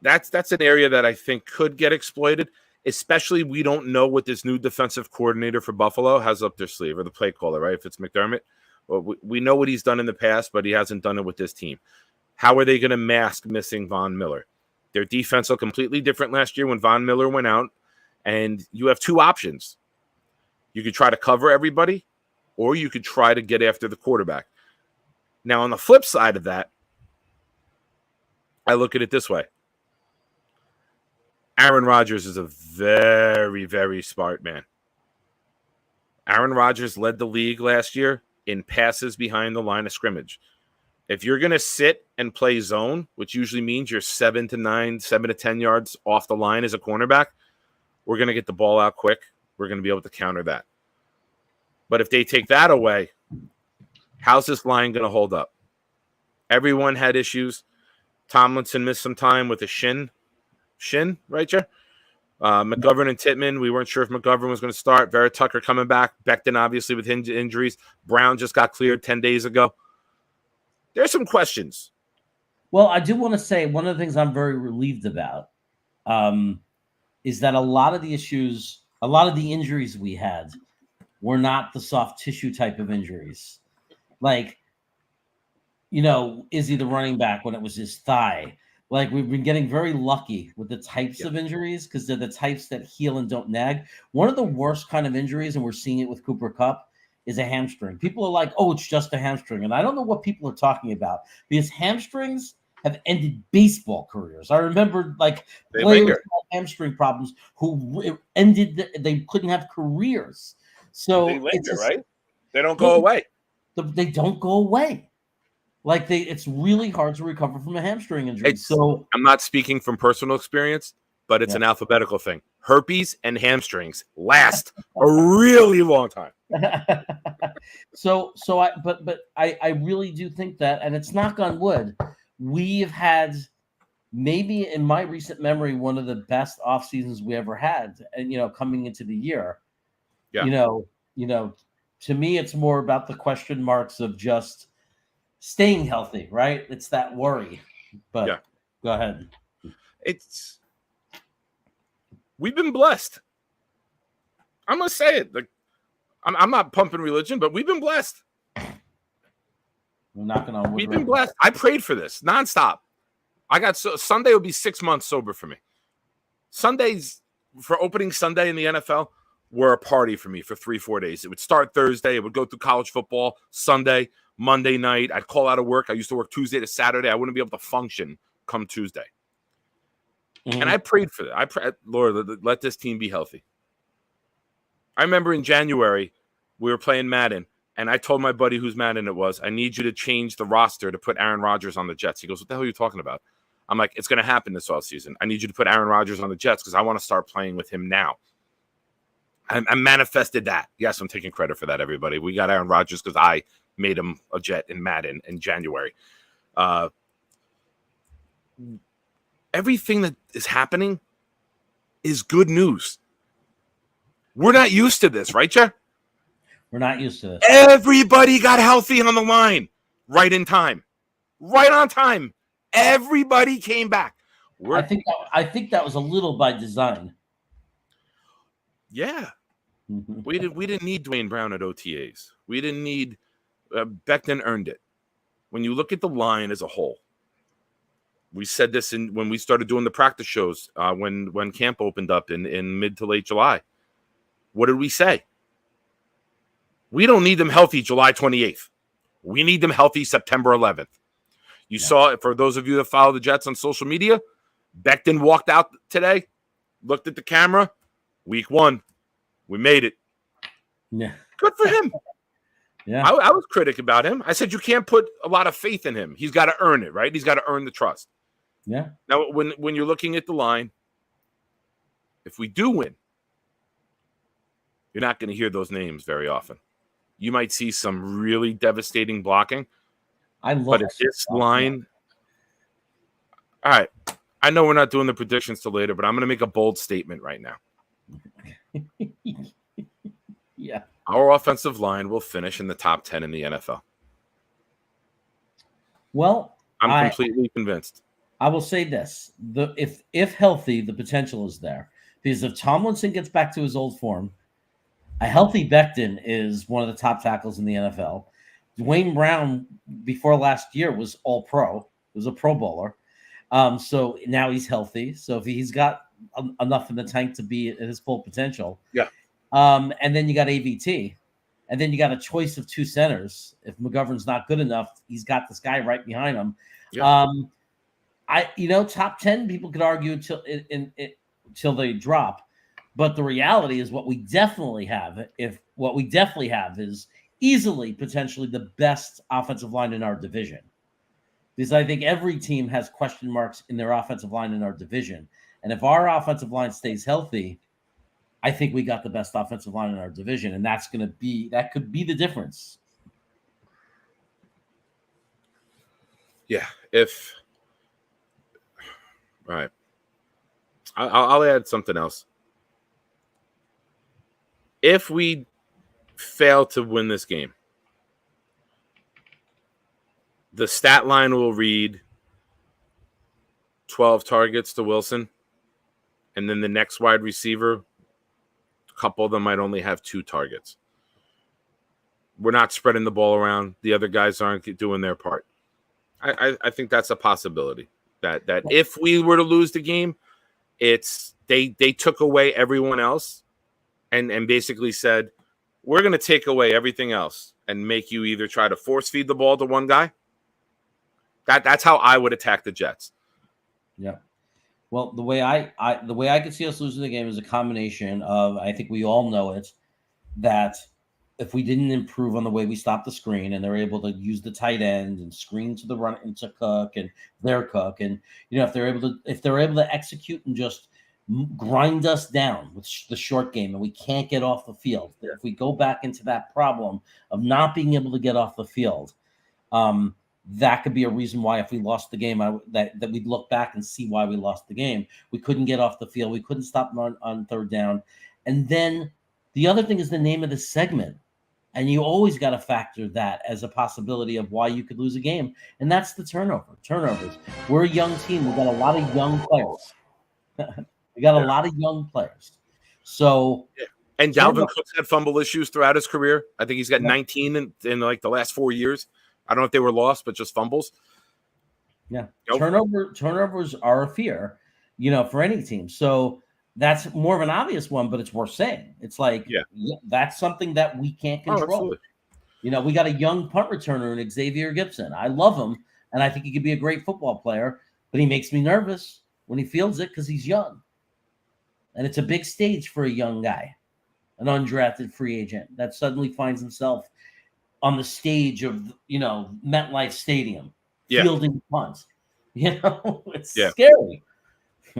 That's an area that I think could get exploited, especially we don't know what this new defensive coordinator for Buffalo has up their sleeve, or the play caller, right? If it's McDermott. Well, we know what he's done in the past, but he hasn't done it with this team. How are they going to mask missing Von Miller? Their defense looked completely different last year when Von Miller went out, and you have two options. You could try to cover everybody, or you could try to get after the quarterback. Now, on the flip side of that, I look at it this way. Aaron Rodgers is a very, very smart man. Aaron Rodgers led the league last year in passes behind the line of scrimmage. If you're going to sit and play zone, which usually means you're 7 to 10 yards off the line as a cornerback, we're going to get the ball out quick. we're going to be able to counter that. But if they take that away, how's this line going to hold up? Everyone had issues. Tomlinson missed some time with a shin, right, Jer? McGovern and Tittman, we weren't sure if McGovern was going to start. Vera Tucker coming back. Becton, obviously, with injuries. Brown just got cleared 10 days ago. There's some questions. Well, I do want to say one of the things I'm very relieved about is that a lot of the injuries we had were not the soft tissue type of injuries. Like, Izzy, the running back, when it was his thigh. Like, we've been getting very lucky with the types of injuries because they're the types that heal and don't nag. One of the worst kind of injuries, and we're seeing it with Cooper Kupp, is a hamstring. People are like, oh, it's just a hamstring. And I don't know what people are talking about because hamstrings have ended baseball careers. I remember players with hamstring problems who they couldn't have careers. So they linger, right? They don't go away. They don't go away. It's really hard to recover from a hamstring injury. I'm not speaking from personal experience, but it's an alphabetical thing. Herpes and hamstrings last a really long time. I really do think that, and it's knock on wood, we've had maybe in my recent memory one of the best off seasons we ever had, and coming into the year. Yeah. To me, it's more about the question marks of just staying healthy, right? It's that worry. But Go ahead. We've been blessed. I'm gonna say it. I'm not pumping religion, but we've been blessed. We're knocking on wood. We've been blessed. I prayed for this nonstop. Sunday will be 6 months sober for me. Sundays for opening Sunday in the NFL were a party for me for 3-4 days. It would start Thursday. It would go through college football Sunday, Monday night. I'd call out of work. I used to work Tuesday to Saturday. I wouldn't be able to function come Tuesday. Mm-hmm. And I prayed for that. I prayed, Lord, let this team be healthy. I remember in January, we were playing Madden, and I told my buddy whose Madden it was, I need you to change the roster to put Aaron Rodgers on the Jets. He goes, what the hell are you talking about? I'm like, it's going to happen this offseason. I need you to put Aaron Rodgers on the Jets because I want to start playing with him now. I manifested that. Yes, I'm taking credit for that, everybody. We got Aaron Rodgers because I made him a Jet in Madden in January. Everything that is happening is good news. We're not used to this, right, Jeff? We're not used to this. Everybody got healthy on the line right in time. Right on time. Everybody came back. I think that was a little by design. Yeah. We didn't need Dwayne Brown at OTAs. We didn't need Becton earned it. When you look at the line as a whole, we said this when we started doing the practice shows when camp opened up in mid to late July. What did we say? We don't need them healthy July 28th. We need them healthy September 11th. You saw it for those of you that follow the Jets on social media. Becton walked out today, looked at the camera. Week 1, we made it. Yeah, good for him. Yeah, I was critic about him. I said you can't put a lot of faith in him. He's got to earn it, right? He's got to earn the trust. Yeah. Now, when you're looking at the line, if we do win, you're not going to hear those names very often. You might see some really devastating blocking. But if this line, all right, I know we're not doing the predictions till later, but I'm going to make a bold statement right now. Yeah. Our offensive line will finish in the top 10 in the NFL. Well, I'm completely convinced. I will say this. If healthy, the potential is there. Because if Tomlinson gets back to his old form, a healthy Becton is one of the top tackles in the NFL. Dwayne Brown, before last year, was all pro. Was a Pro Bowler. So now he's healthy. So if he's got enough in the tank to be at his full potential. Yeah. And then you got AVT. And then you got a choice of 2 centers. If McGovern's not good enough, he's got this guy right behind him. Yeah. Top 10, people could argue till they drop. But the reality is what we definitely have is easily potentially the best offensive line in our division. Because I think every team has question marks in their offensive line in our division. And if our offensive line stays healthy, I think we got the best offensive line in our division, and that could be the difference. Yeah. All right. I'll add something else. If we fail to win this game, the stat line will read 12 targets to Wilson, and then the next wide receiver, a couple of them might only have 2 targets. We're not spreading the ball around. The other guys aren't doing their part. I think that's a possibility. That if we were to lose the game, it's they took away everyone else and basically said, we're going to take away everything else and make you either try to force feed the ball to one guy. That's how I would attack the Jets. Yeah. Well, the way I could see us losing the game is a combination of, I think we all know it, that if we didn't improve on the way we stopped the screen and they're able to use the tight end and screen to the run into Cook and their Cook, and if they're able to execute and just grind us down with the short game and we can't get off the field, if we go back into that problem of not being able to get off the field, that could be a reason why if we lost the game, that we'd look back and see why we lost the game. We couldn't get off the field. We couldn't stop on third down. And then the other thing is the name of the segment. And you always got to factor that as a possibility of why you could lose a game. And that's the turnovers. We're a young team. We've got a lot of young players. We got a lot of young players. So, and Dalvin Cook's had fumble issues throughout his career. I think he's got 19 in like the last 4 years. I don't know if they were lost, but just fumbles. Yeah. Turnovers are a fear, for any team. So that's more of an obvious one, but it's worth saying. It's like, that's something that we can't control. We got a young punt returner in Xavier Gibson. I love him, and I think he could be a great football player, but he makes me nervous when he fields it because he's young. And it's a big stage for a young guy, an undrafted free agent that suddenly finds himself on the stage of, MetLife Stadium, fielding punts. It's scary.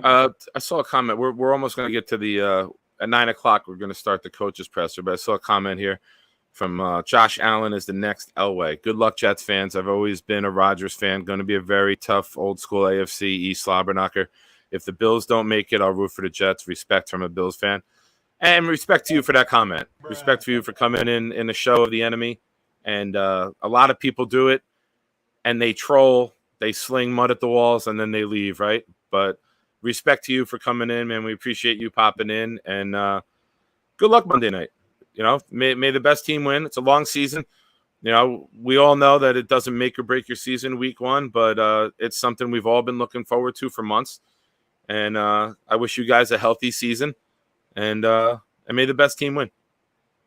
I saw a comment. We're almost going to get to the at 9:00. We're going to start the coaches presser, but I saw a comment here from Josh Allen is the next Elway. Good luck, Jets fans. I've always been a Rodgers fan. Going to be a very tough old school AFC East slobberknocker. If the Bills don't make it, I'll root for the Jets. Respect from a Bills fan, and respect to you for that comment. Respect for you for coming in the show of the enemy. And a lot of people do it, and they troll, they sling mud at the walls, and then they leave, right? But respect to you for coming in, man. We appreciate you popping in, and good luck Monday night. May the best team win. It's a long season. We all know that it doesn't make or break your season week 1, but it's something we've all been looking forward to for months. And I wish you guys a healthy season, and may the best team win.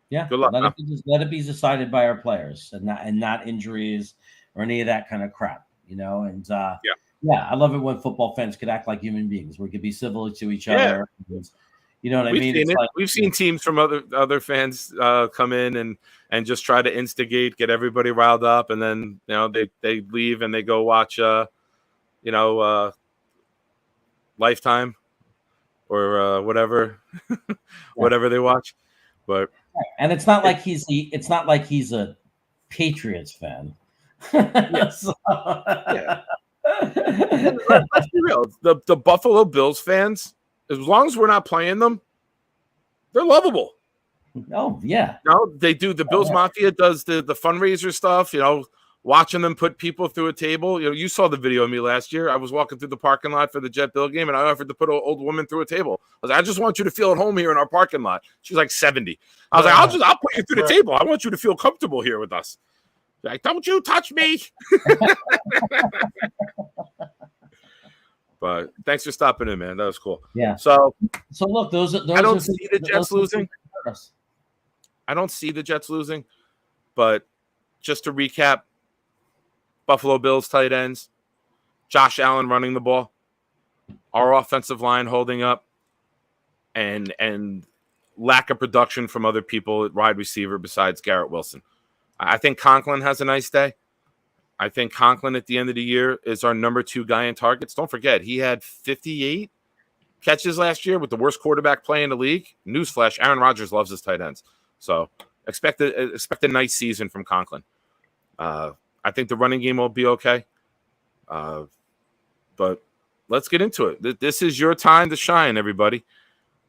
Yeah, good luck. Let it be decided by our players and not injuries or any of that kind of crap, And I love it when football fans could act like human beings. We could be civil to each other. You know what I mean? We've seen teams from other fans come in and just try to instigate, get everybody riled up, and then they leave and they go watch Lifetime or whatever whatever they watch. But and it's not like he's a Patriots fan. Let's be real. The Buffalo Bills fans, as long as we're not playing them, they're lovable. Oh yeah. They do. The Bills Mafia does the fundraiser stuff. Watching them put people through a table. You saw the video of me last year. I was walking through the parking lot for the Jet Bill game, and I offered to put an old woman through a table. I was like, I just want you to feel at home here in our parking lot. She's like 70. I was like, I'll put you through the table. I want you to feel comfortable here with us. Like, don't you touch me. But thanks for stopping in, man. That was cool. Yeah. So look, those I don't see the Jets losing. I don't see the Jets losing, but just to recap, Buffalo Bills tight ends, Josh Allen running the ball, our offensive line holding up, and lack of production from other people at wide receiver besides Garrett Wilson. I think Conklin has a nice day. I think Conklin at the end of the year is our number 2 guy in targets. Don't forget, he had 58 catches last year with the worst quarterback play in the league. Newsflash: Aaron Rodgers loves his tight ends. So expect a nice season from Conklin. I think the running game will be okay. But let's get into it. This is your time to shine, everybody.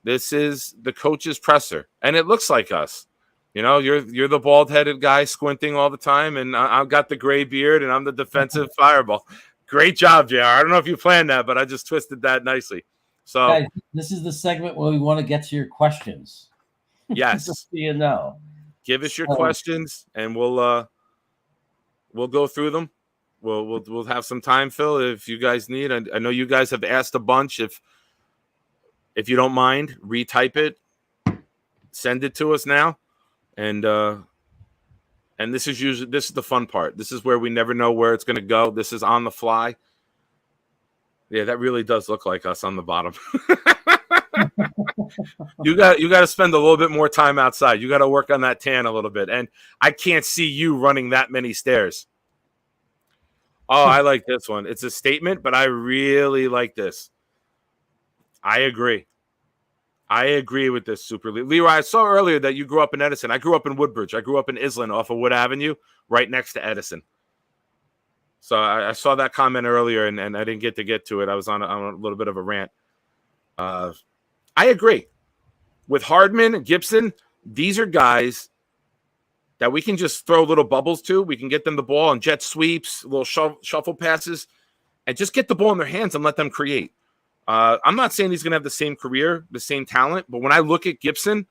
This is the coach's presser, and it looks like us. You know, you're the bald-headed guy squinting all the time, and I've got the gray beard, and I'm the defensive fireball. Great job, JR. I don't know if you planned that, but I just twisted that nicely. So Guys, this is the segment where we want to get to your questions. yes, Just so you know. give us your questions, and we'll go through them. We'll have some time, Phil, if you guys need. I know you guys have asked a bunch. If you don't mind, retype it, send it to us now, and this is the fun part. This is where we never know where it's going to go. This is on the fly. Yeah, that really does look like us on the bottom. You got to spend a little bit more time outside. You got to work on that tan a little bit, and I can't see you running that many stairs. Oh, I like this one. It's a statement, but I really like this. I agree with this, Super Leroy. I saw earlier that you grew up in Edison. I grew up in Woodbridge. I grew up in Island off of Wood Avenue, right next to Edison. So I saw that comment earlier, and I didn't get to it. I was on a little bit of a rant. I agree. With Hardman and Gibson, these are guys that we can just throw little bubbles to. We can get them the ball and jet sweeps, little shuffle passes, and just get the ball in their hands and let them create. I'm not saying he's going to have the same career, the same talent, but when I look at Gibson,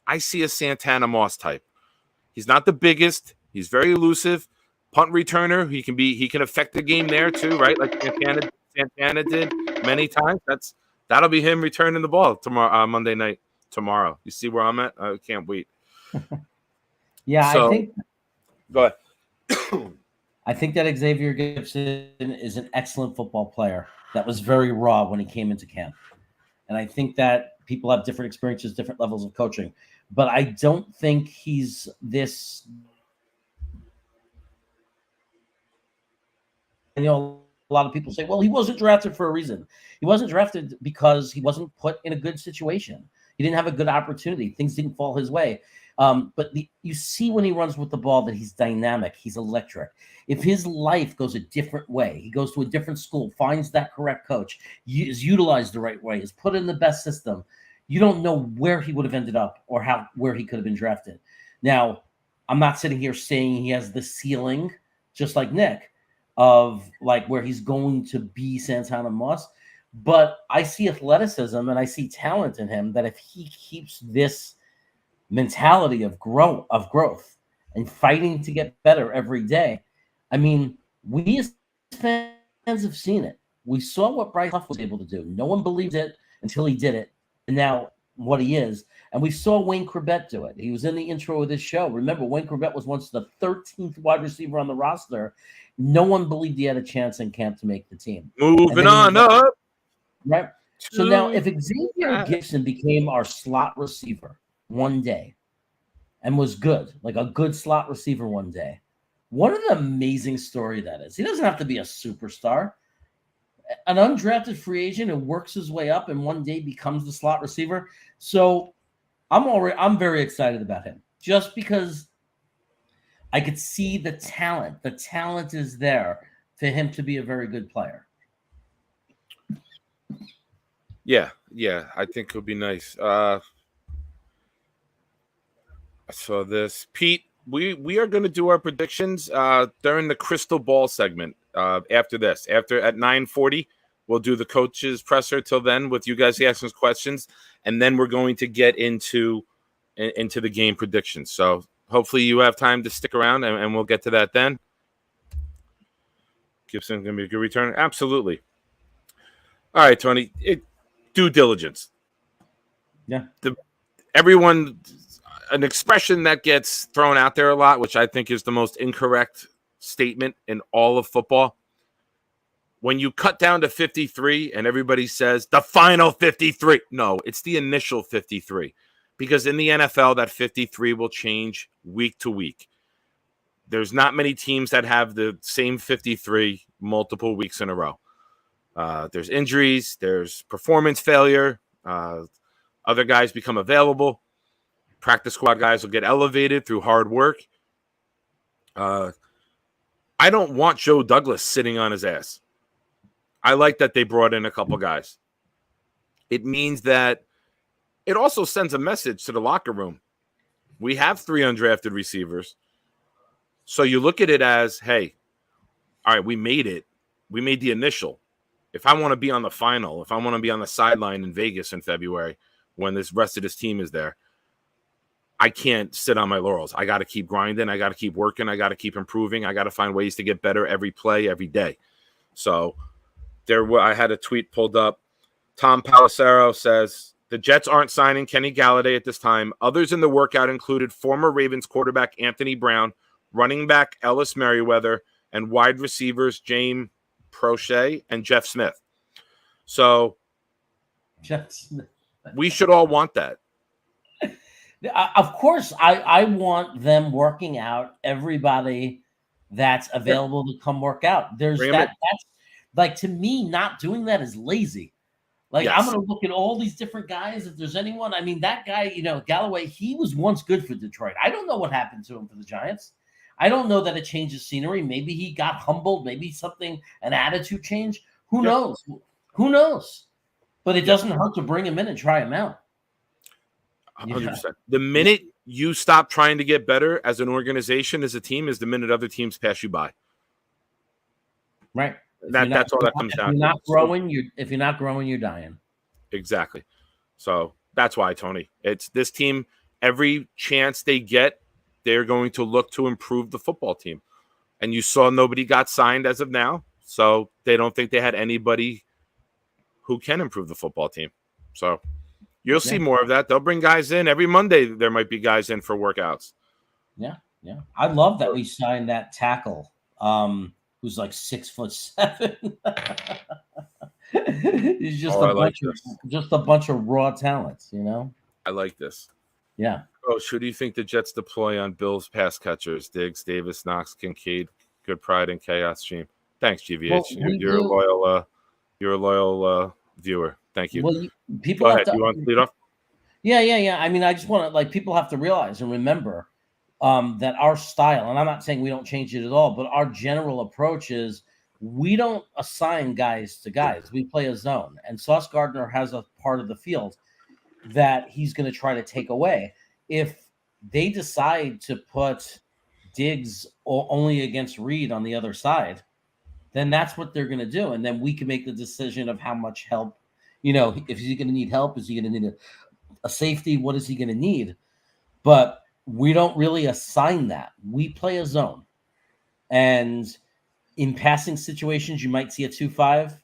I see a Santana Moss type. He's not the biggest. He's very elusive. Punt returner. He can affect the game there too, right? Like Santana did many times. That'll be him returning the ball tomorrow, Monday night. Tomorrow. You see where I'm at? I can't wait. Yeah, So, I think. Go ahead. I think that Xavier Gibson is an excellent football player that was very raw when he came into camp. And I think that people have different experiences, different levels of coaching. But I don't think he's this. You know, a lot of people say, well, he wasn't drafted for a reason. He wasn't drafted because he wasn't put in a good situation. He didn't have a good opportunity. Things didn't fall his way. But you see when he runs with the ball that he's dynamic. He's electric. If his life goes a different way, he goes to a different school, finds that correct coach, is utilized the right way, is put in the best system, you don't know where he would have ended up or where he could have been drafted. Now, I'm not sitting here saying he has the ceiling, just like Nick, of like where he's going to be Santana Moss. But I see athleticism and I see talent in him that if he keeps this mentality of growth and fighting to get better every day. I mean, we as fans have seen it. We saw what Bryce Huff was able to do. No one believed it until he did it. And now what he is. And we saw Wayne Corbett do it. He was in the intro of this show. Remember, Wayne Corbett was once the 13th wide receiver on the roster. No one believed he had a chance in camp to make the team. Moving on up. Right. So now if Xavier Gibson became our slot receiver one day and was good, like a good slot receiver one day, what an amazing story that is. He doesn't have to be a superstar. An undrafted free agent who works his way up and one day becomes the slot receiver. So I'm very excited about him just because I could see the talent. The talent is there for him to be a very good player. Yeah, I think it'll be nice. I saw this. Pete, we are going to do our predictions during the crystal ball segment after this. After at 9:40, we'll do the coach's presser till then with you guys asking us questions, and then we're going to get into the game predictions. So hopefully you have time to stick around, and we'll get to that then. Gibson's going to be a good return. Absolutely. All right, Tony. Due diligence. Yeah. An expression that gets thrown out there a lot, which I think is the most incorrect statement in all of football. When you cut down to 53 and everybody says the final 53. No, it's the initial 53. Because in the NFL, that 53 will change week to week. There's not many teams that have the same 53 multiple weeks in a row. There's injuries, there's performance failure. Other guys become available. Practice squad guys will get elevated through hard work. I don't want Joe Douglas sitting on his ass. I like that they brought in a couple guys. It means that it also sends a message to the locker room. We have 3 undrafted receivers. So you look at it as, hey, all right, we made it. We made the initial. If I want to be on the final, if I want to be on the sideline in Vegas in February when this rest of this team is there, I can't sit on my laurels. I got to keep grinding. I got to keep working. I got to keep improving. I got to find ways to get better every play, every day. So I had a tweet pulled up. Tom Palacero says, the Jets aren't signing Kenny Galladay at this time. Others in the workout included former Ravens quarterback Anthony Brown, running back Ellis Merriweather, and wide receivers James Prochet and Jeff Smith. So Jeff Smith. We should all want that. Of course, I want them working out everybody that's available to come work out. There's that. That's like, to me, not doing that is lazy. Like, yes. I'm going to look at all these different guys. If there's anyone, I mean, that guy, Galloway, he was once good for Detroit. I don't know what happened to him for the Giants. I don't know that it changes scenery. Maybe he got humbled. Maybe an attitude change. Who knows? Who knows? But it doesn't hurt to bring him in and try him out. 100%. The minute you stop trying to get better as an organization, as a team, is the minute other teams pass you by. Right. That's all that comes down to. If you're not growing, you're dying. Exactly. So that's why, Tony. It's this team, every chance they get, they're going to look to improve the football team. And you saw nobody got signed as of now, so they don't think they had anybody who can improve the football team. So you'll see more of that. They'll bring guys in. Every Monday there might be guys in for workouts. Yeah. I love that we signed that tackle. Who's like 6'7". He's just a bunch of raw talents, I like this. Yeah. Coach, who do you think the Jets deploy on Bills pass catchers? Diggs, Davis, Knox, Kincaid, Good Pride, and Chaos Stream. Thanks, GVH. Well, you're a loyal viewer. Thank you. Well, people go ahead. You want to lead off? Yeah. I mean, I just want to people have to realize and remember that our style, and I'm not saying we don't change it at all, but our general approach is we don't assign guys to guys. We play a zone, and Sauce Gardner has a part of the field that he's going to try to take away. If they decide to put Diggs only against Reed on the other side, then that's what they're going to do. And then we can make the decision of how much help, if he's going to need help, is he going to need a safety? What is he going to need? But we don't really assign that. We play a zone. And in passing situations, you might see a 2-5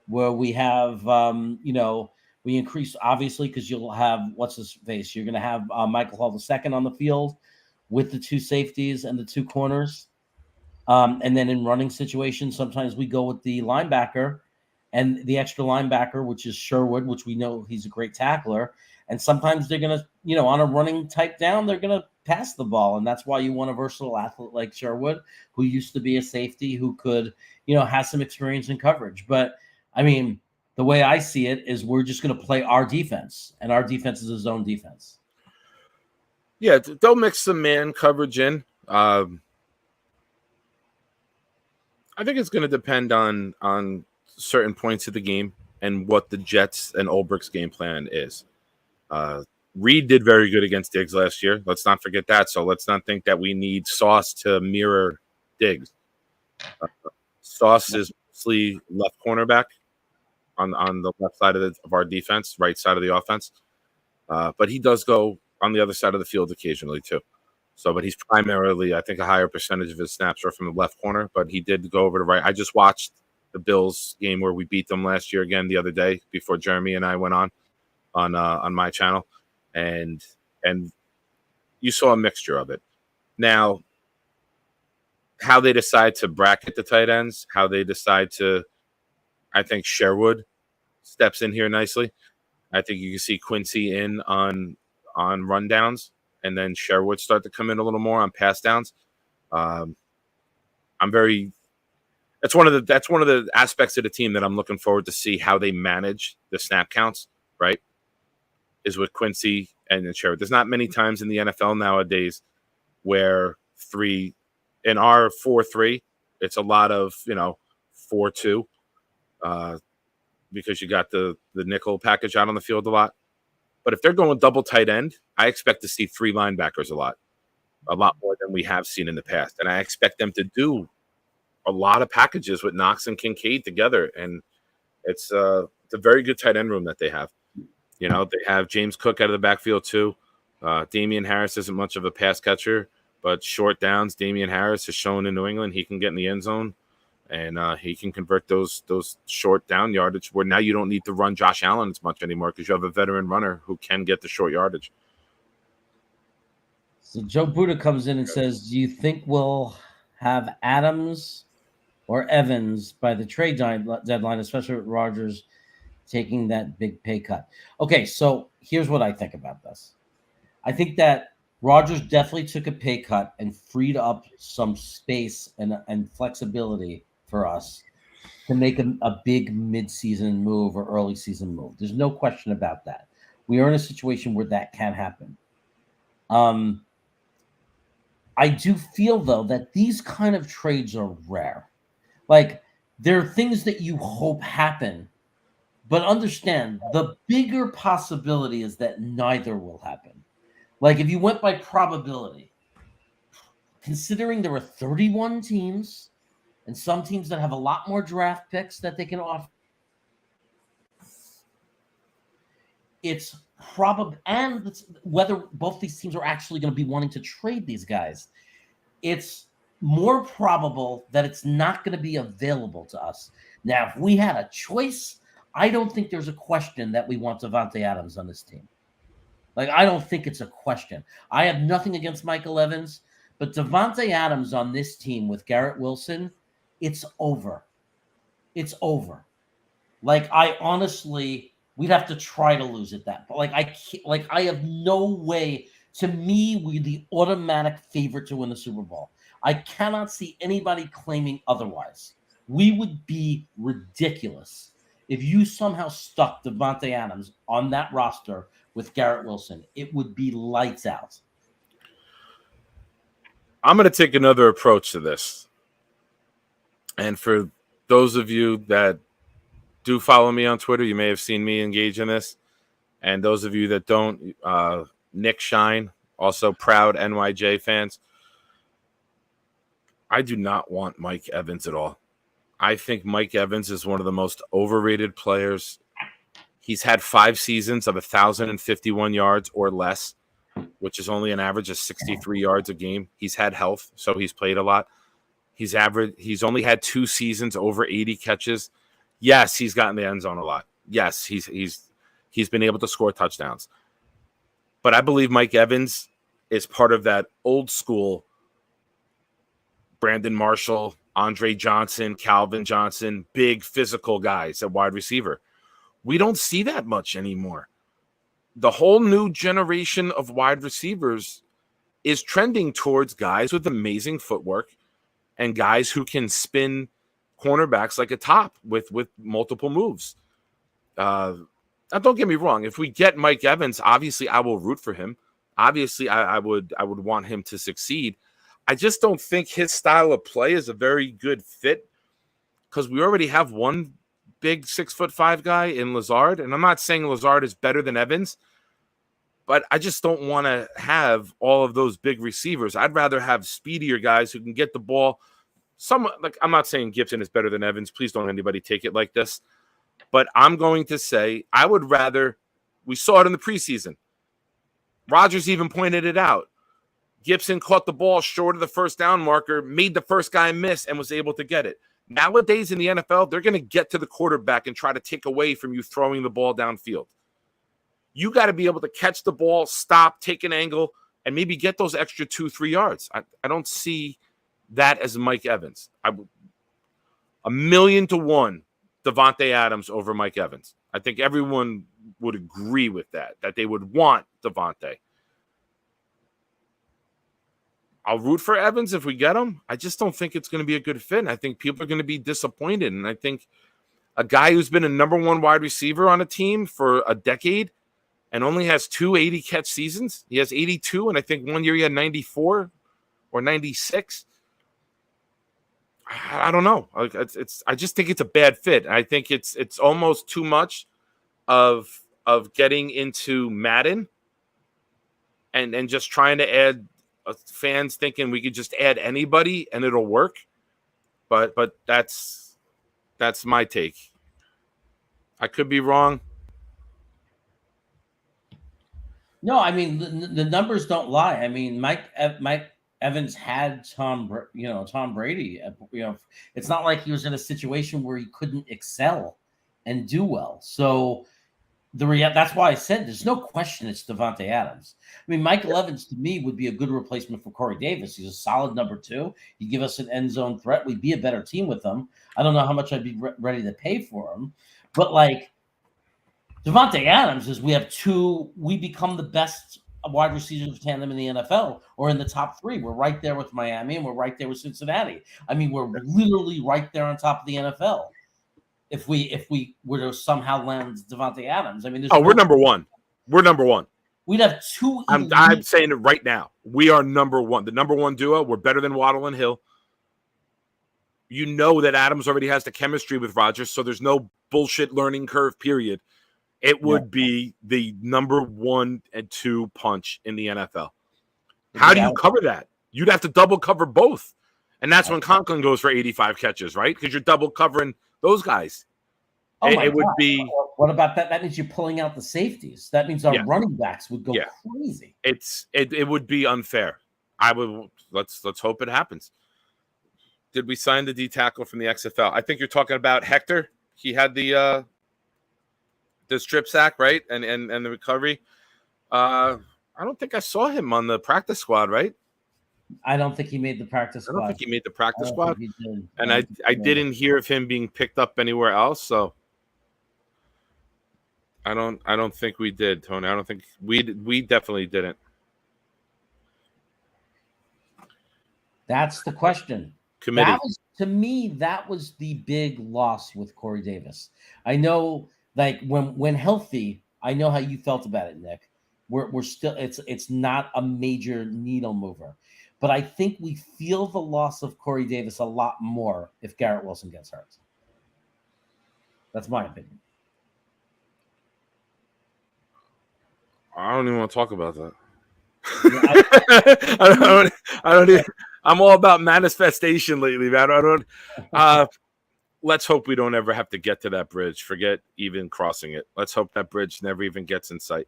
where we have, we increase, obviously, because you'll have, what's his face? You're going to have Michael Hall II on the field with the 2 safeties and the 2 corners. And then in running situations, sometimes we go with the linebacker and the extra linebacker, which is Sherwood, which we know he's a great tackler. And sometimes they're going to, on a running type down, they're going to pass the ball. And that's why you want a versatile athlete like Sherwood, who used to be a safety, who could, has some experience in coverage. But, I mean, the way I see it is we're just going to play our defense, and our defense is a zone defense. Yeah, they'll mix some man coverage in. I think it's going to depend on certain points of the game and what the Jets and Ulbricht's game plan is. Reed did very good against Diggs last year. Let's not forget that. So let's not think that we need Sauce to mirror Diggs. Sauce is mostly left cornerback on the left side of our defense, right side of the offense. But he does go on the other side of the field occasionally too. So, but he's primarily, I think, a higher percentage of his snaps are from the left corner, but he did go over to right. I just watched the Bills game where we beat them last year again the other day before Jeremy and I went on my channel, and you saw a mixture of it. Now, how they decide to bracket the tight ends, how they decide to, I think Sherwood steps in here nicely. I think you can see Quincy in on rundowns, and then Sherwood start to come in a little more on pass downs. I'm very That's one of the aspects of the team that I'm looking forward to see how they manage the snap counts, right? Is with Quincy and Sherwood. There's not many times in the NFL nowadays where in our 4-3, it's a lot of 4-2, because you got the nickel package out on the field a lot. But if they're going double tight end, I expect to see 3 linebackers a lot more than we have seen in the past, and I expect them to do a lot of packages with Knox and Kincaid together, and it's a very good tight end room that they have. They have James Cook out of the backfield too. Damian Harris isn't much of a pass catcher, but short downs, Damian Harris has shown in New England he can get in the end zone, and he can convert those short down yardage where now you don't need to run Josh Allen as much anymore because you have a veteran runner who can get the short yardage. So Joe Buddha comes in and says, do you think we'll have Adams or Evans by the trade deadline, especially with Rodgers taking that big pay cut? Okay, so here's what I think about this. I think that Rodgers definitely took a pay cut and freed up some space and flexibility for us to make a big mid-season move or early season move. There's no question about that. We are in a situation where that can happen. I do feel, though, that these kind of trades are rare. Like, there are things that you hope happen, but understand the bigger possibility is that neither will happen. Like, if you went by probability, considering there are 31 teams and some teams that have a lot more draft picks that they can offer, it's probable, and whether both these teams are actually going to be wanting to trade these guys, it's more probable that it's not going to be available to us. Now, if we had a choice, I don't think there's a question that we want Davante Adams on this team. Like, I don't think it's a question. I have nothing against Michael Evans, but Davante Adams on this team with Garrett Wilson, it's over. It's over. Like, I honestly, we'd have to try to lose at that. But I have no way. To me, we're the automatic favorite to win the Super Bowl. I cannot see anybody claiming otherwise. We would be ridiculous if you somehow stuck Davante Adams on that roster with Garrett Wilson. It would be lights out. I'm going to take another approach to this. And for those of you that do follow me on Twitter, you may have seen me engage in this. And those of you that don't, Nick Shine, also proud NYJ fans, I do not want Mike Evans at all. I think Mike Evans is one of the most overrated players. He's had 5 seasons of 1,051 yards or less, which is only an average of 63 yards a game. He's had health, so he's played a lot. He's only had 2 seasons over 80 catches. Yes, he's gotten the end zone a lot. Yes, he's been able to score touchdowns. But I believe Mike Evans is part of that old school Brandon Marshall, Andre Johnson, Calvin Johnson, big physical guys at wide receiver. We don't see that much anymore. The whole new generation of wide receivers is trending towards guys with amazing footwork and guys who can spin cornerbacks like a top with multiple moves. Now, don't get me wrong. If we get Mike Evans, obviously I will root for him. Obviously, I would want him to succeed. I just don't think his style of play is a very good fit because we already have one big 6'5" guy in Lazard. And I'm not saying Lazard is better than Evans, but I just don't want to have all of those big receivers. I'd rather have speedier guys who can get the ball. I'm not saying Gibson is better than Evans. Please don't anybody take it like this. But I'm going to say I would rather – we saw it in the preseason. Rodgers even pointed it out. Gibson caught the ball short of the first down marker, made the first guy miss, and was able to get it. Nowadays in the NFL, they're going to get to the quarterback and try to take away from you throwing the ball downfield. You got to be able to catch the ball, stop, take an angle, and maybe get those extra 2-3 yards. I don't see that as Mike Evans. I would 1,000,000 to 1 Davante Adams over Mike Evans. I think everyone would agree with that they would want Davante. I'll root for Evans if we get him. I just don't think it's going to be a good fit. And I think people are going to be disappointed. And I think a guy who's been a number one wide receiver on a team for a decade and only has 2 80-catch seasons. He has 82, and I think one year he had 94 or 96. I don't know. I just think it's a bad fit. I think it's almost too much of getting into Madden and just trying to add fans thinking we could just add anybody and it'll work. But that's my take. I could be wrong. No, I mean the numbers don't lie. I mean Mike Evans had Tom Brady. It's not like he was in a situation where he couldn't excel and do well. So that's why I said there's no question it's Davante Adams. I mean, Michael Evans to me would be a good replacement for Corey Davis. He's a solid number 2. You give us an end zone threat, we'd be a better team with him. I don't know how much I'd be ready to pay for him, but like Davante Adams is we become the best wide receivers tandem in the NFL or in the top 3. We're right there with Miami and we're right there with Cincinnati. I mean, we're literally right there on top of the NFL. If we were to somehow land Davante Adams, I mean, we're number 1. We're number 1. We'd have 2. I'm saying it right now. We are number 1. The number 1 duo. We're better than Waddle and Hill. You know that Adams already has the chemistry with Rodgers, so there's no bullshit learning curve, period. It would be the number 1 and 2 punch in the NFL. How do you cover that? You'd have to double cover both. And that's when Conklin goes for 85 catches, right? Because you're double covering those guys. It would be. What about that? That means you're pulling out the safeties. That means our running backs would go crazy. It would be unfair. Let's hope it happens. Did we sign the D tackle from the XFL? I think you're talking about Hector. He had the strip sack, right? And the recovery. I don't think I saw him on the practice squad, right? I don't think he made the practice squad. I don't think he made the practice squad. And I didn't hear of him being picked up anywhere else, so I don't think we did, Tony. I don't think we definitely didn't. That's the question. Committee. To me, that was the big loss with Corey Davis. I know, like when healthy, I know how you felt about it, Nick. We're still it's not a major needle mover. But I think we feel the loss of Corey Davis a lot more if Garrett Wilson gets hurt. That's my opinion. I don't even want to talk about that. I don't even. I'm all about manifestation lately, man. Let's hope we don't ever have to get to that bridge. Forget even crossing it. Let's hope that bridge never even gets in sight.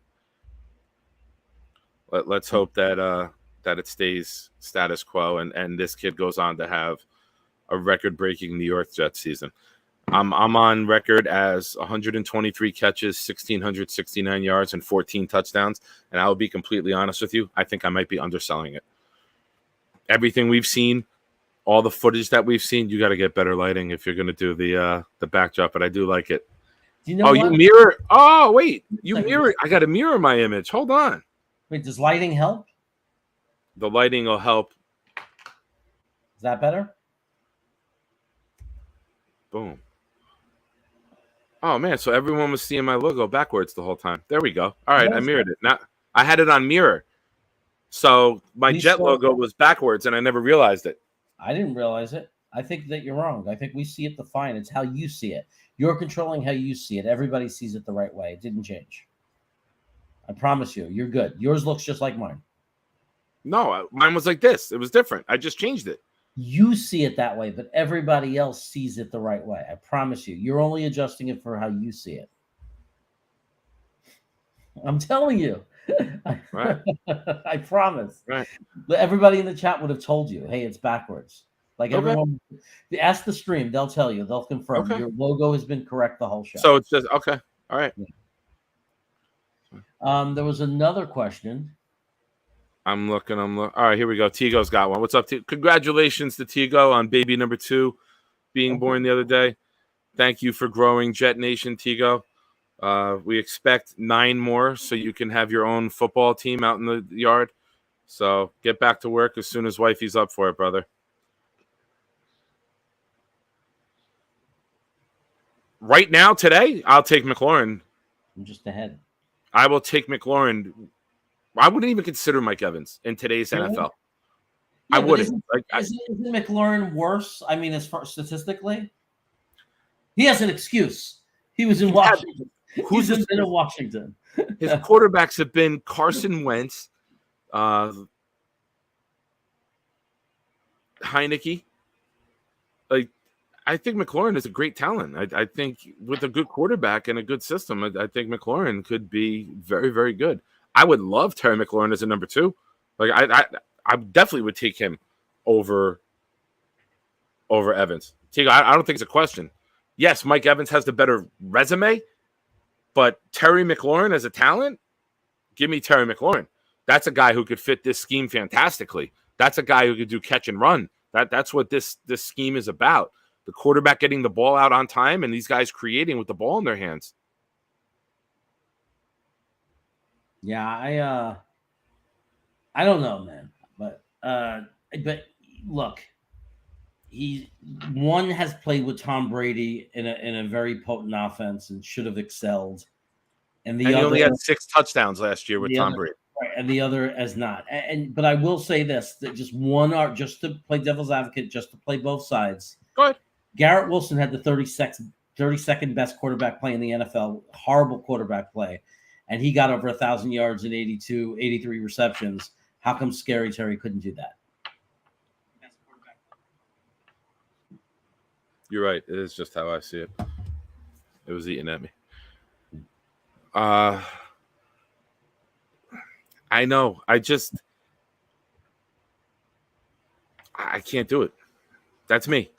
Let's hope that it stays status quo and this kid goes on to have a record-breaking New York Jets season. I'm on record as 123 catches, 1,669 yards, and 14 touchdowns. And I will be completely honest with you. I think I might be underselling it. Everything we've seen, all the footage that we've seen, you got to get better lighting if you're going to do the backdrop. But I do like it. Do you know you mirror. Oh, wait. You mirror. I got to mirror my image. Hold on. Wait, does lighting help? The lighting will help. Is that better? Boom. Oh, man. So everyone was seeing my logo backwards the whole time. There we go. All right. I mirrored it. Now I had it on mirror. So my Jet logo was backwards and I never realized it. I didn't realize it. I think that you're wrong. I think we see it fine. It's how you see it. You're controlling how you see it. Everybody sees it the right way. It didn't change. I promise you. You're good. Yours looks just like mine. No, mine was like this. It was different. I just changed it. You see it that way, but everybody else sees it the right way. I promise you. You're only adjusting it for how you see it. I'm telling you. Right. I promise. Right. Everybody in the chat would have told you, hey, it's backwards. Like everyone, ask the stream. They'll tell you. They'll confirm. Okay. Your logo has been correct the whole show. So it's just, okay. All right. Yeah. There was another question. I'm looking. All right, here we go. Tigo's got one. What's up, Tigo? Congratulations to Tigo on baby number 2 being born the other day. Thank you for growing Jet Nation, Tigo. We expect 9 more so you can have your own football team out in the yard. So get back to work as soon as wifey's up for it, brother. Right now, today, I'll take McLaurin. I'm just ahead. I will take McLaurin. I wouldn't even consider Mike Evans in today's Really? NFL. Yeah, I but wouldn't. Isn't McLaurin worse? I mean, as far statistically, he has an excuse. He was in Washington. Who's He's been in Washington. His quarterbacks have been Carson Wentz, Heineke. Like, I think McLaurin is a great talent. I think with a good quarterback and a good system, I think McLaurin could be very, very good. I would love Terry McLaurin as a number 2. Like, I definitely would take him over Evans. I don't think it's a question. Yes, Mike Evans has the better resume, but Terry McLaurin as a talent, give me Terry McLaurin. That's a guy who could fit this scheme fantastically. That's a guy who could do catch and run. That's what this scheme is about. The quarterback getting the ball out on time and these guys creating with the ball in their hands. Yeah, I don't know, man. But look, one has played with Tom Brady in a very potent offense and should have excelled. And he only had 6 touchdowns last year with Tom Brady. Right, and the other has not. But I will say this: that just to play devil's advocate, just to play both sides. Go ahead. Garrett Wilson had the 32nd best quarterback play in the NFL. Horrible quarterback play, and he got over 1,000 yards and 83 receptions. How come Scary Terry couldn't do that? You're right. It is just how I see it. It was eating at me. I know. I can't do it. That's me.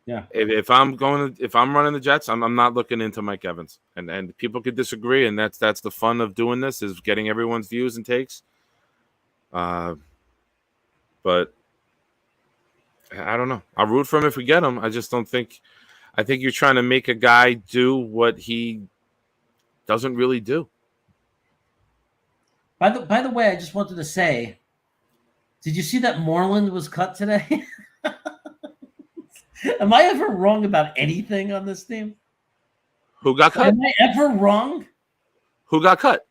Yeah. If I'm running the Jets, I'm not looking into Mike Evans. And people could disagree, and that's the fun of doing this, is getting everyone's views and takes. But I don't know. I'll root for him if we get him. I just don't think. I think you're trying to make a guy do what he doesn't really do. By the way, I just wanted to say, did you see that Moreland was cut today? Am I ever wrong about anything on this team? Who got cut? Am I ever wrong? Who got cut?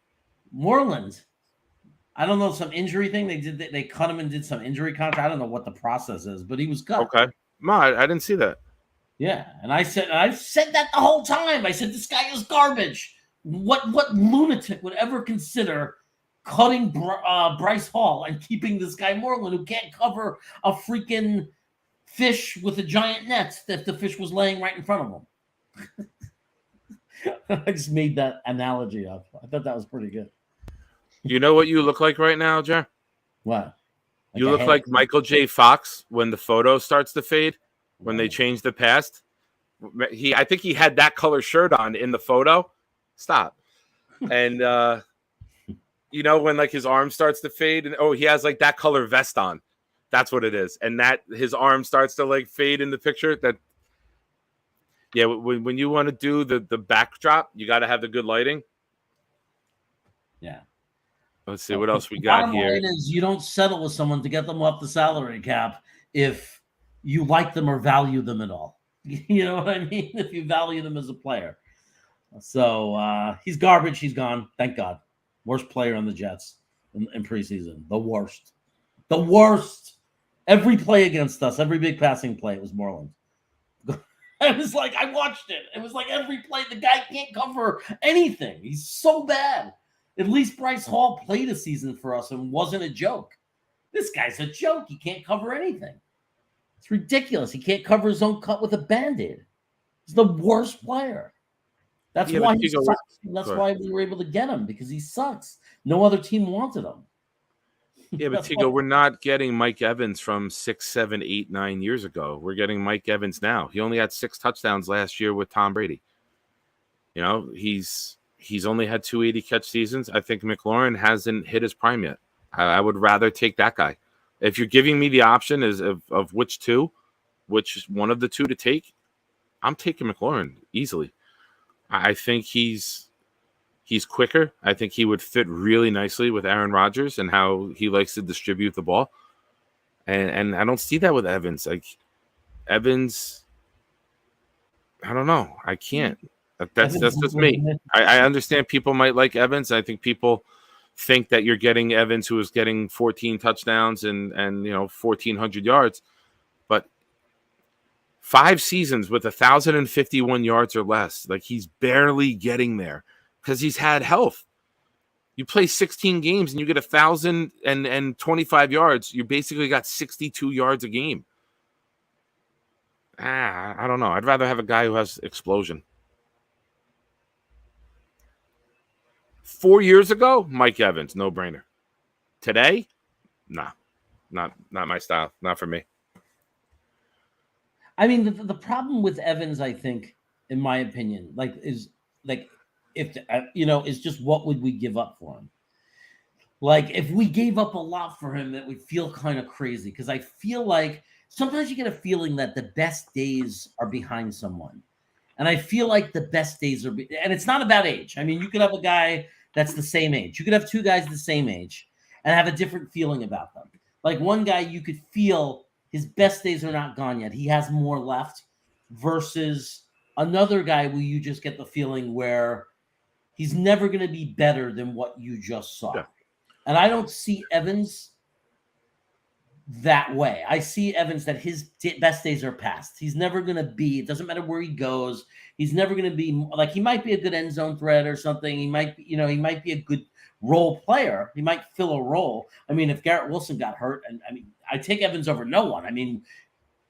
Moreland. I don't know, some injury thing. They cut him and did some injury contract. I don't know what the process is, but he was cut. Okay. No, I didn't see that. Yeah, and I've said that the whole time. I said this guy is garbage. What lunatic would ever consider cutting Bryce Hall and keeping this guy Moreland, who can't cover a freaking fish with a giant net if the fish was laying right in front of him? I just made that analogy up. I thought that was pretty good. You know what you look like right now, Jer? What? You look like Michael J. Fox when the photo starts to fade, when they change the past. I think he had that color shirt on in the photo. Stop. And when like his arm starts to fade, and he has like that color vest on. That's what it is. And that his arm starts to like fade in the picture. When you want to do the backdrop, you got to have the good lighting. Yeah. Let's see what else we got here. The bottom line is you don't settle with someone to get them off the salary cap if you like them or value them at all. You know what I mean? If you value them as a player. So he's garbage. He's gone. Thank God. Worst player on the Jets in preseason. The worst. The worst. Every play against us, every big passing play, it was Moreland. It was like, I watched it. It was like every play, the guy can't cover anything. He's so bad. At least Bryce Hall played a season for us and wasn't a joke. This guy's a joke. He can't cover anything. It's ridiculous. He can't cover his own cut with a Band-Aid. He's the worst player. That's why he sucks. That's why we were able to get him, because he sucks. No other team wanted him. Yeah, but Tigo, we're not getting Mike Evans from 6, 7, 8, 9 years ago. We're getting Mike Evans now. He only had 6 touchdowns last year with Tom Brady. He's only had 280 catch seasons. I think McLaurin hasn't hit his prime yet. I would rather take that guy. If you're giving me the option of which one of the two to take, I'm taking McLaurin easily. I think he's he's quicker. I think he would fit really nicely with Aaron Rodgers and how he likes to distribute the ball. And I don't see that with Evans. Like Evans, I don't know. I can't. That's just me. I understand people might like Evans. I think people think that you're getting Evans, who is getting 14 touchdowns and 1,400 yards, but 5 seasons with 1,051 yards or less, like he's barely getting there because he's had health. You play 16 games and you get 1,025 yards. You basically got 62 yards a game. I don't know. I'd rather have a guy who has explosion. 4 years ago, Mike Evans, no brainer. Today, nah, not my style. Not for me. I mean, the problem with Evans, I think, in my opinion, is just what would we give up for him? Like, if we gave up a lot for him, that would feel kind of crazy, because I feel like sometimes you get a feeling that the best days are behind someone. And I feel like the best days and it's not about age. I mean, you could have a guy that's the same age. You could have 2 guys the same age and have a different feeling about them. Like one guy, you could feel his best days are not gone yet. He has more left, versus another guy where you just get the feeling where he's never going to be better than what you just saw. Yeah. And I don't see Evans that way. I see Evans that his best days are past. He's never going to be, it doesn't matter where he goes. He's never going to be like, he might be a good end zone threat or something. He might be, he might be a good role player. He might fill a role. I mean, if Garrett Wilson got hurt, and I mean, I take Evans over no one. I mean,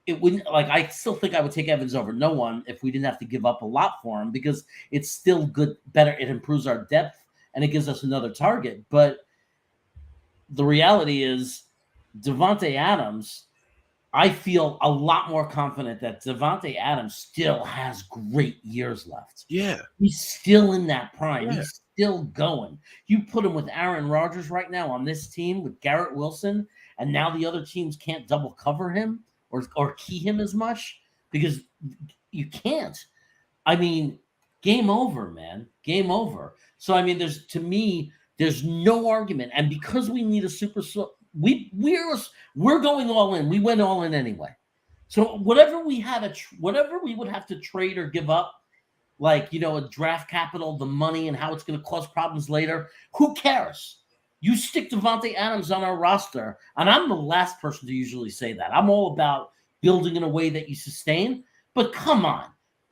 it wouldn't, like, I still think I would take Evans over no one if we didn't have to give up a lot for him, because it's still good, better. It improves our depth and it gives us another target. But the reality is, Davante Adams, I feel a lot more confident that Davante Adams still has great years left. Yeah. He's still in that prime. Yeah. He's still going. You put him with Aaron Rodgers right now on this team with Garrett Wilson, and now the other teams can't double cover him or key him as much, because you can't. I mean, game over, man. Game over. So, I mean, there's no argument. And because we need a super we're going all in. We went all in anyway. So whatever we would have to trade or give up, like, a draft capital, the money, and how it's going to cause problems later, who cares? You stick Davante Adams on our roster, and I'm the last person to usually say that. I'm all about building in a way that you sustain. But come on,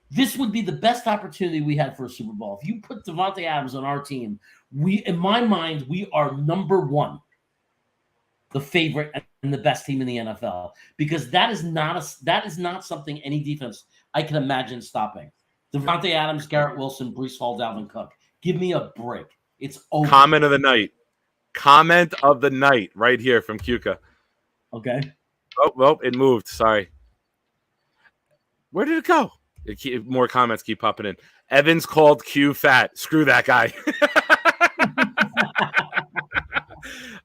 this would be the best opportunity we had for a Super Bowl. If you put Davante Adams on our team, in my mind, we are number one, the favorite and the best team in the NFL, because that is not something any defense I can imagine stopping. Davante Adams, Garrett Wilson, Breece Hall, Dalvin Cook. Give me a break. It's over. Comment of the night right here from Cuca. Okay. Oh, well, it moved. Sorry. Where did it go? More comments keep popping in. Evans called Q fat. Screw that guy.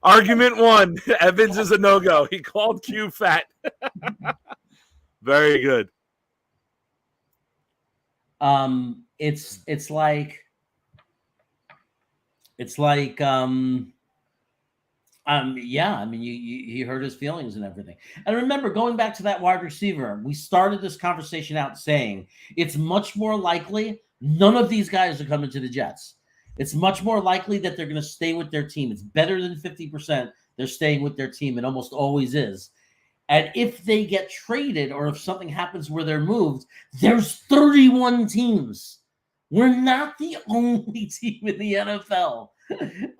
Argument 1. Evans is a no-go. He called Q fat. Very good. It's like yeah, I mean, he hurt his feelings and everything. And remember, going back to that wide receiver, we started this conversation out saying it's much more likely none of these guys are coming to the Jets. It's much more likely that they're going to stay with their team. It's better than 50% they're staying with their team. It almost always is. And if they get traded, or if something happens where they're moved, there's 31 teams. We're not the only team in the NFL.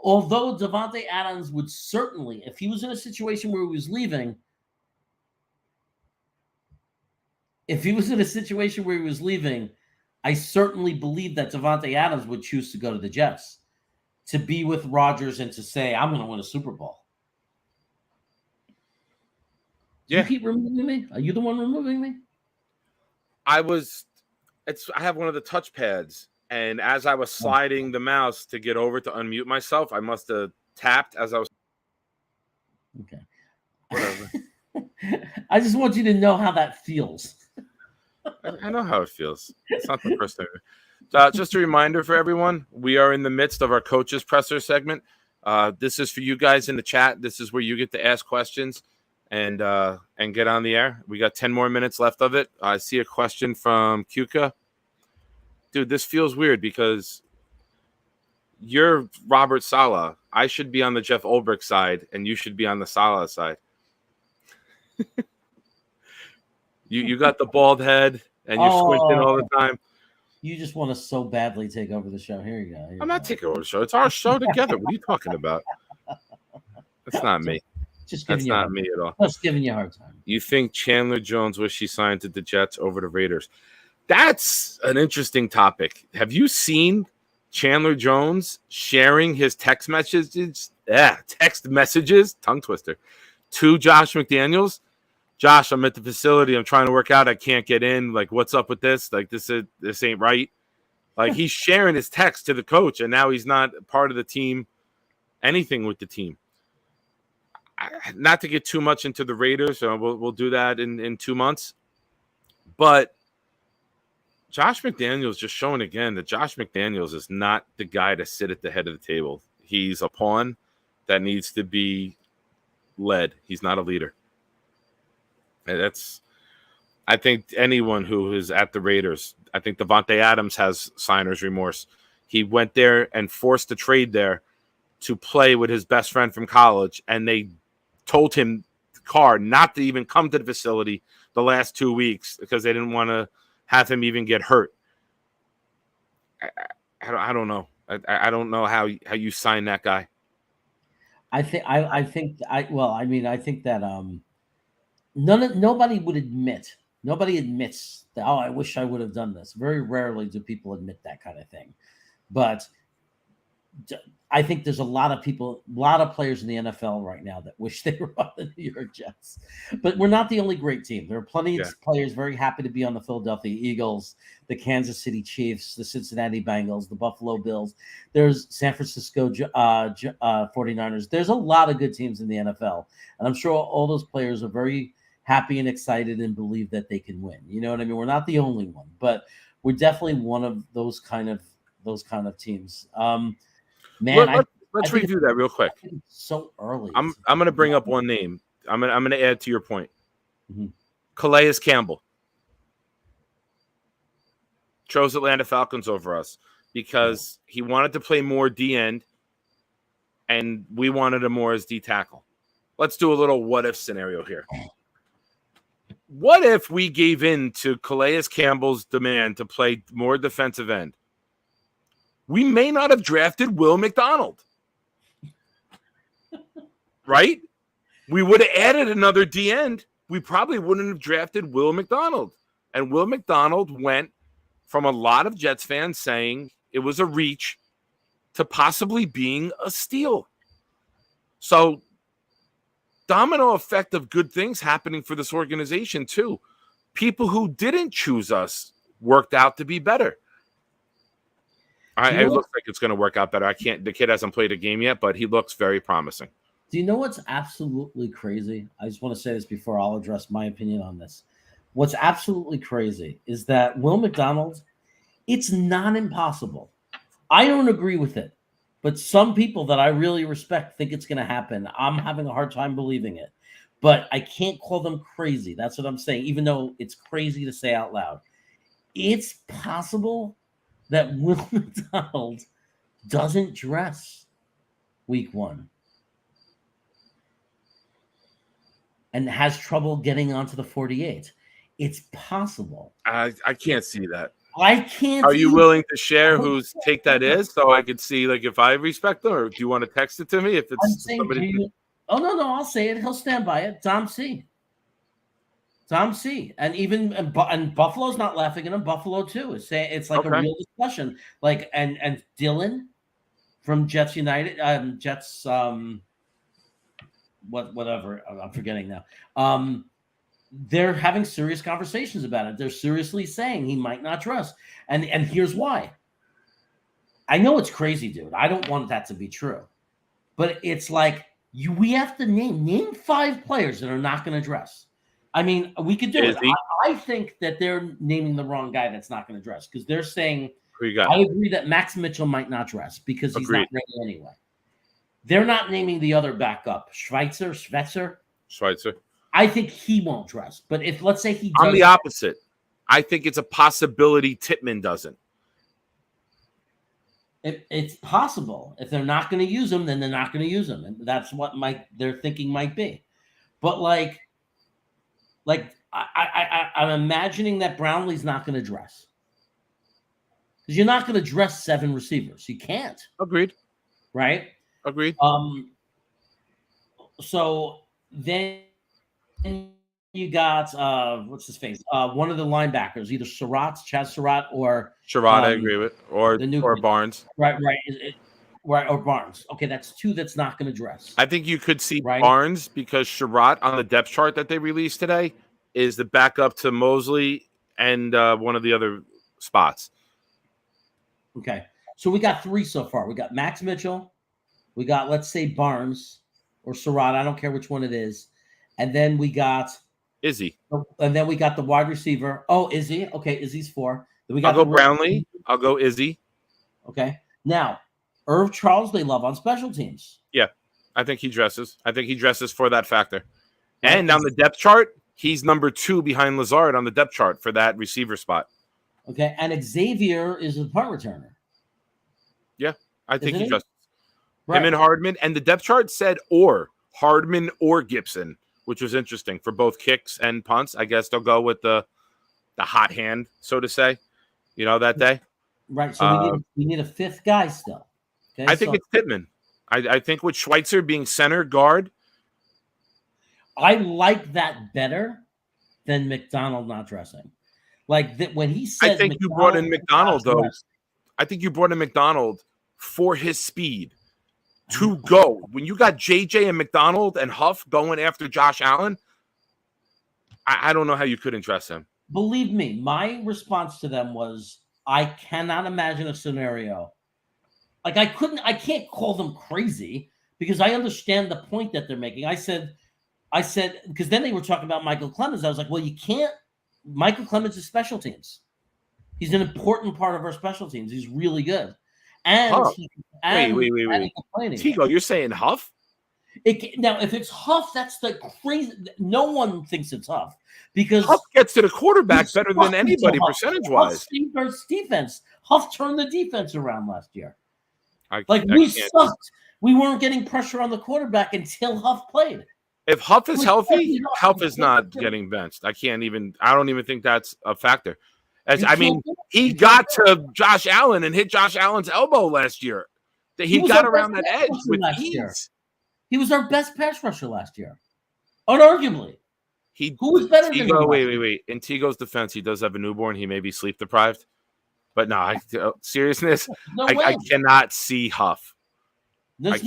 Although Davante Adams would certainly, if he was in a situation where he was leaving, I certainly believe that Davante Adams would choose to go to the Jets, to be with Rodgers and to say, I'm going to win a Super Bowl. Yeah. You keep removing me? Are you the one removing me? I have one of the touch pads, and as I was sliding the mouse to get over to unmute myself, I must have tapped as I was. Okay. Whatever. I just want you to know how that feels. I know how it feels. It's not the first time. Just a reminder for everyone, we are in the midst of our coaches presser segment. This is for you guys in the chat. This is where you get to ask questions and get on the air. We got 10 more minutes left of it. I see a question from Kuka. Dude, this feels weird because you're Robert Saleh. I should be on the Jeff Ulbrich side, and you should be on the Saleh side. you got the bald head, and you're squinting all the time. You just want to so badly take over the show. Here you go. I'm not taking over the show. It's our show together. What are you talking about? That's not me. That's not me at all. Just giving you a hard time. You think Chandler Jones wish he signed to the Jets over the Raiders? That's an interesting topic. Have you seen Chandler Jones sharing his text messages? Tongue twister, to Josh McDaniels? Josh, I'm at the facility. I'm trying to work out. I can't get in. Like, what's up with this? Like, this ain't right. Like, he's sharing his text to the coach, and now he's not part of the team, anything with the team. Not to get too much into the Raiders, so we'll do that in 2 months. But Josh McDaniels just showing again that Josh McDaniels is not the guy to sit at the head of the table. He's a pawn that needs to be led. He's not a leader. And I think anyone who is at the Raiders, I think Devontae Adams has signer's remorse. He went there and forced a trade there to play with his best friend from college, and they told him, Carr, not to even come to the facility the last 2 weeks because they didn't want to have him even get hurt. I don't know. I don't know how you sign that guy. I think that nobody would admit. Nobody admits that, oh, I wish I would have done this. Very rarely do people admit that kind of thing. But I think there's a lot of players in the NFL right now that wish they were on the New York Jets. But we're not the only great team. There are plenty of players very happy to be on the Philadelphia Eagles, the Kansas City Chiefs, the Cincinnati Bengals, the Buffalo Bills. There's San Francisco 49ers. There's a lot of good teams in the NFL. And I'm sure all those players are very happy and excited and believe that they can win. You know what I mean? We're not the only one, but we're definitely one of those kind of teams. Man, let's review that real quick. So early. I'm going to bring up one name. I'm going to add to your point. Mm-hmm. Calais Campbell chose Atlanta Falcons over us because he wanted to play more D end, and we wanted him more as D tackle. Let's do a little what if scenario here. What if we gave in to Calais Campbell's demand to play more defensive end? We may not have drafted Will McDonald. Right? We would have added another D end. We probably wouldn't have drafted Will McDonald. And Will McDonald went from a lot of Jets fans saying it was a reach to possibly being a steal. So, domino effect of good things happening for this organization too. People who didn't choose us worked out to be better. It looks like it's going to work out better. The kid hasn't played a game yet, but he looks very promising. Do you know what's absolutely crazy? I just want to say this before I'll address my opinion on this. What's absolutely crazy is that Will McDonald, it's not impossible. I don't agree with it, but some people that I really respect think it's going to happen. I'm having a hard time believing it, but I can't call them crazy. That's what I'm saying, even though it's crazy to say out loud. It's possible that Will McDonald doesn't dress week 1 and has trouble getting onto the 48. It's possible. I can't see that. I can't. Are you willing to share whose take that is so I could see, like, if I respect them, or do you want to text it to me if it's somebody? Oh, no, I'll say it. He'll stand by it. Tom C. And Buffalo's not laughing at him. Buffalo too is saying it's like a real discussion. Like and Dylan from Jets United, whatever. I'm forgetting now. They're having serious conversations about it. They're seriously saying he might not trust. And here's why. I know it's crazy, dude. I don't want that to be true. But it's like we have to name 5 players that are not going to dress. I mean, we could do it. I think that they're naming the wrong guy that's not going to dress because they're saying Who you got? I agree that Max Mitchell might not dress because he's Agreed. not ready anyway. They're not naming the other backup, Schweitzer. Schweitzer. I think he won't dress. But if, let's say he I'm does, the opposite. I think it's a possibility Tittman doesn't. it's possible. If they're not going to use him, then they're not going to use him. And that's what their thinking might be. But I'm imagining that Brownlee's not going to dress. Because you're not going to dress 7 receivers. You can't. Agreed. Right? Agreed. So then you got what's his face? One of the linebackers, either Chaz Surratt or Sherrod, I agree with, or the new Barnes. Right, or Barnes. Okay, that's 2 that's not going to dress. I think you could see Right. Barnes because Sherrod on the depth chart that they released today is the backup to Mosley and one of the other spots. Okay, so we got 3 so far. We got Max Mitchell, we got, let's say, Barnes or Surratt. I don't care which one it is, and then we got Izzy. the wide receiver. Oh, Izzy. Okay, Izzy's 4. Then we I'll got go Brownlee. I'll go Izzy. Okay, now Irv Charles they love on special teams. Yeah, I think he dresses. I think he dresses for that factor. And on the depth chart, he's number 2 behind Lazard on the depth chart for that receiver spot. Okay, and Xavier is a punt returner. Yeah, I think Isn't he he? dresses. Right. Him and Hardman. And the depth chart said or Hardman or Gibson, which was interesting for both kicks and punts. I guess they'll go with the hot hand, so to say, that day. Right. So we need a 5th guy still. Okay, I think it's Pittman. I think with Schweitzer being center guard. I like that better than McDonald not dressing. Like that when he said, I think you brought in McDonald, though. dress, I think you brought in McDonald for his speed to go. When you got JJ and McDonald and Huff going after Josh Allen, I don't know how you couldn't dress him. Believe me, my response to them was, I cannot imagine a scenario. Like I can't call them crazy because I understand the point that they're making. I said, because then they were talking about Michael Clemens. I was like, well, you can't. Michael Clemens is special teams. He's an important part of our special teams. He's really good. And Wait. Tigo, you're saying Huff? Now, if it's Huff, that's the crazy. No one thinks it's Huff because Huff gets to the quarterback better than anybody percentage-wise. Huff's defense. Huff turned the defense around last year. We sucked. We weren't getting pressure on the quarterback until Huff played. If Huff is healthy, Huff is not getting benched. I don't even think that's a factor. He got to Josh Allen and hit Josh Allen's elbow last year. He got around that edge with ease. He was our best pass rusher last year. Unarguably. Who was better than him? Wait. In Tigo's defense, he does have a newborn. He may be sleep deprived. But no, seriousness, I cannot see Huff. There's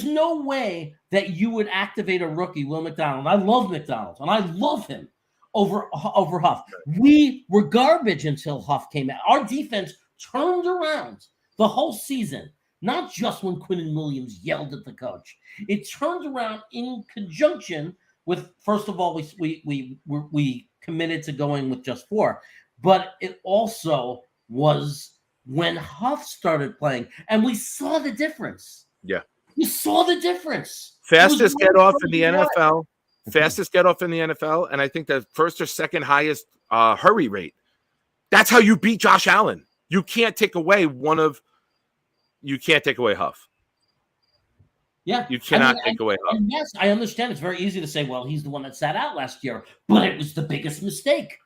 no way that you would activate a rookie, Will McDonald. I love McDonald, and I love him over Huff. We were garbage until Huff came out. Our defense turned around the whole season, not just when Quinnen Williams yelled at the coach. It turned around in conjunction with, first of all, we committed to going with just 4, but it also was when Huff started playing, and we saw the difference. Yeah. You saw the difference. Fastest get off in the NFL. Fastest get off in the NFL. And I think the first or second highest hurry rate. That's how you beat Josh Allen. You can't take away Huff. Yeah. You cannot take away Huff. And yes, I understand. It's very easy to say, well, he's the one that sat out last year, but it was the biggest mistake.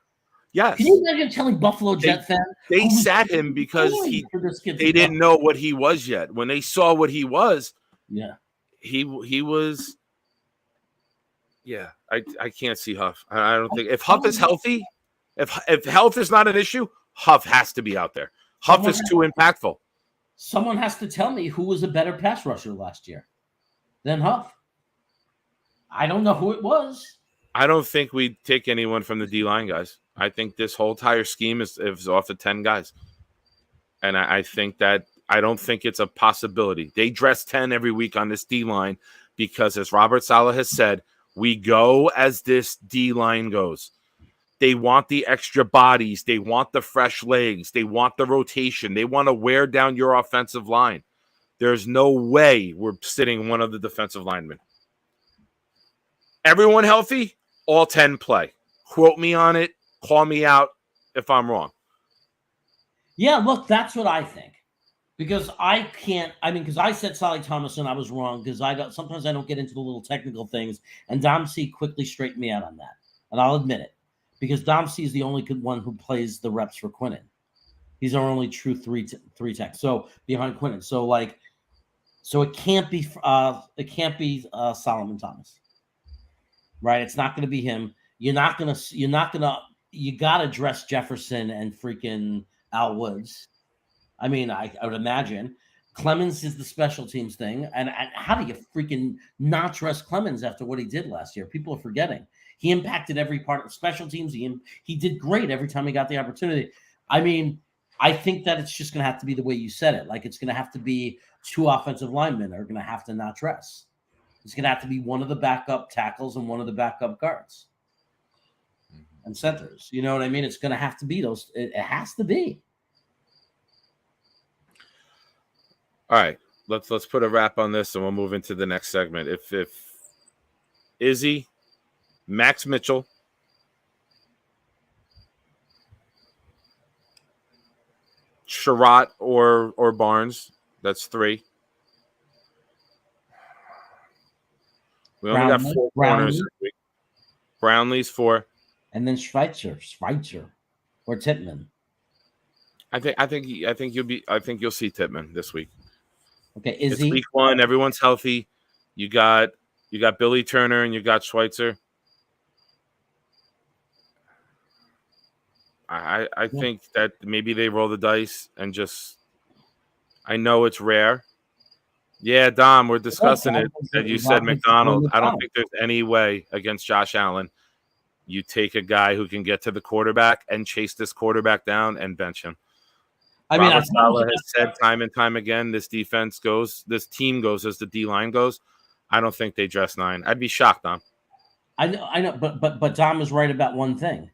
Yes. Can you imagine telling Buffalo Jet fans? They sat him because they didn't know what he was yet. When they saw what he was, he was. Yeah, I can't see Huff. I don't think if Huff is healthy, if health is not an issue, Huff has to be out there. Huff is too impactful. Someone has to tell me who was a better pass rusher last year than Huff. I don't know who it was. I don't think we'd take anyone from the D-line guys. I think this whole entire scheme is off of 10 guys. And I think that I don't think it's a possibility. They dress 10 every week on this D-line because, as Robert Saleh has said, we go as this D-line goes. They want the extra bodies. They want the fresh legs. They want the rotation. They want to wear down your offensive line. There's no way we're sitting one of the defensive linemen. Everyone healthy, all 10 play. Quote me on it. Call me out if I'm wrong. Yeah, look, that's what I think. Because because I said Solly Thomas and I was wrong because sometimes I don't get into the little technical things, and Dom C quickly straightened me out on that. And I'll admit it. Because Dom C is the only one who plays the reps for Quinnen. He's our only true three tech. So behind Quinnen. So it can't be Solomon Thomas. Right? It's not gonna be him. You gotta dress Jefferson and freaking Al Woods. I mean, I would imagine Clemens is the special teams thing. And how do you freaking not dress Clemens after what he did last year? People are forgetting. He impacted every part of special teams. He did great every time he got the opportunity. I mean, I think that it's just going to have to be the way you said it. Like, it's going to have to be 2 offensive linemen are going to have to not dress. It's going to have to be one of the backup tackles and one of the backup guards and centers. You know what I mean? It's going to have to be those. It has to be. All right, let's put a wrap on this, and we'll move into the next segment. If Izzy, Max Mitchell, Sherratt or Barnes, that's 3. We only got 4 corners this week. Brownlee's 4, and then Schweitzer or Tippmann. I think you'll see Tippmann this week. Okay, it's week 1. Everyone's healthy. You got Billy Turner and you got Schweitzer. I think that maybe they roll the dice and just. I know it's rare. Yeah, Dom, we're discussing it. That you said McDonald. I don't think there's any way against Josh Allen you take a guy who can get to the quarterback and chase this quarterback down and bench him. Robert Saleh has said time and time again, this team goes as the D-line goes. I don't think they dress 9. I'd be shocked, Dom. I know, but Dom is right about one thing.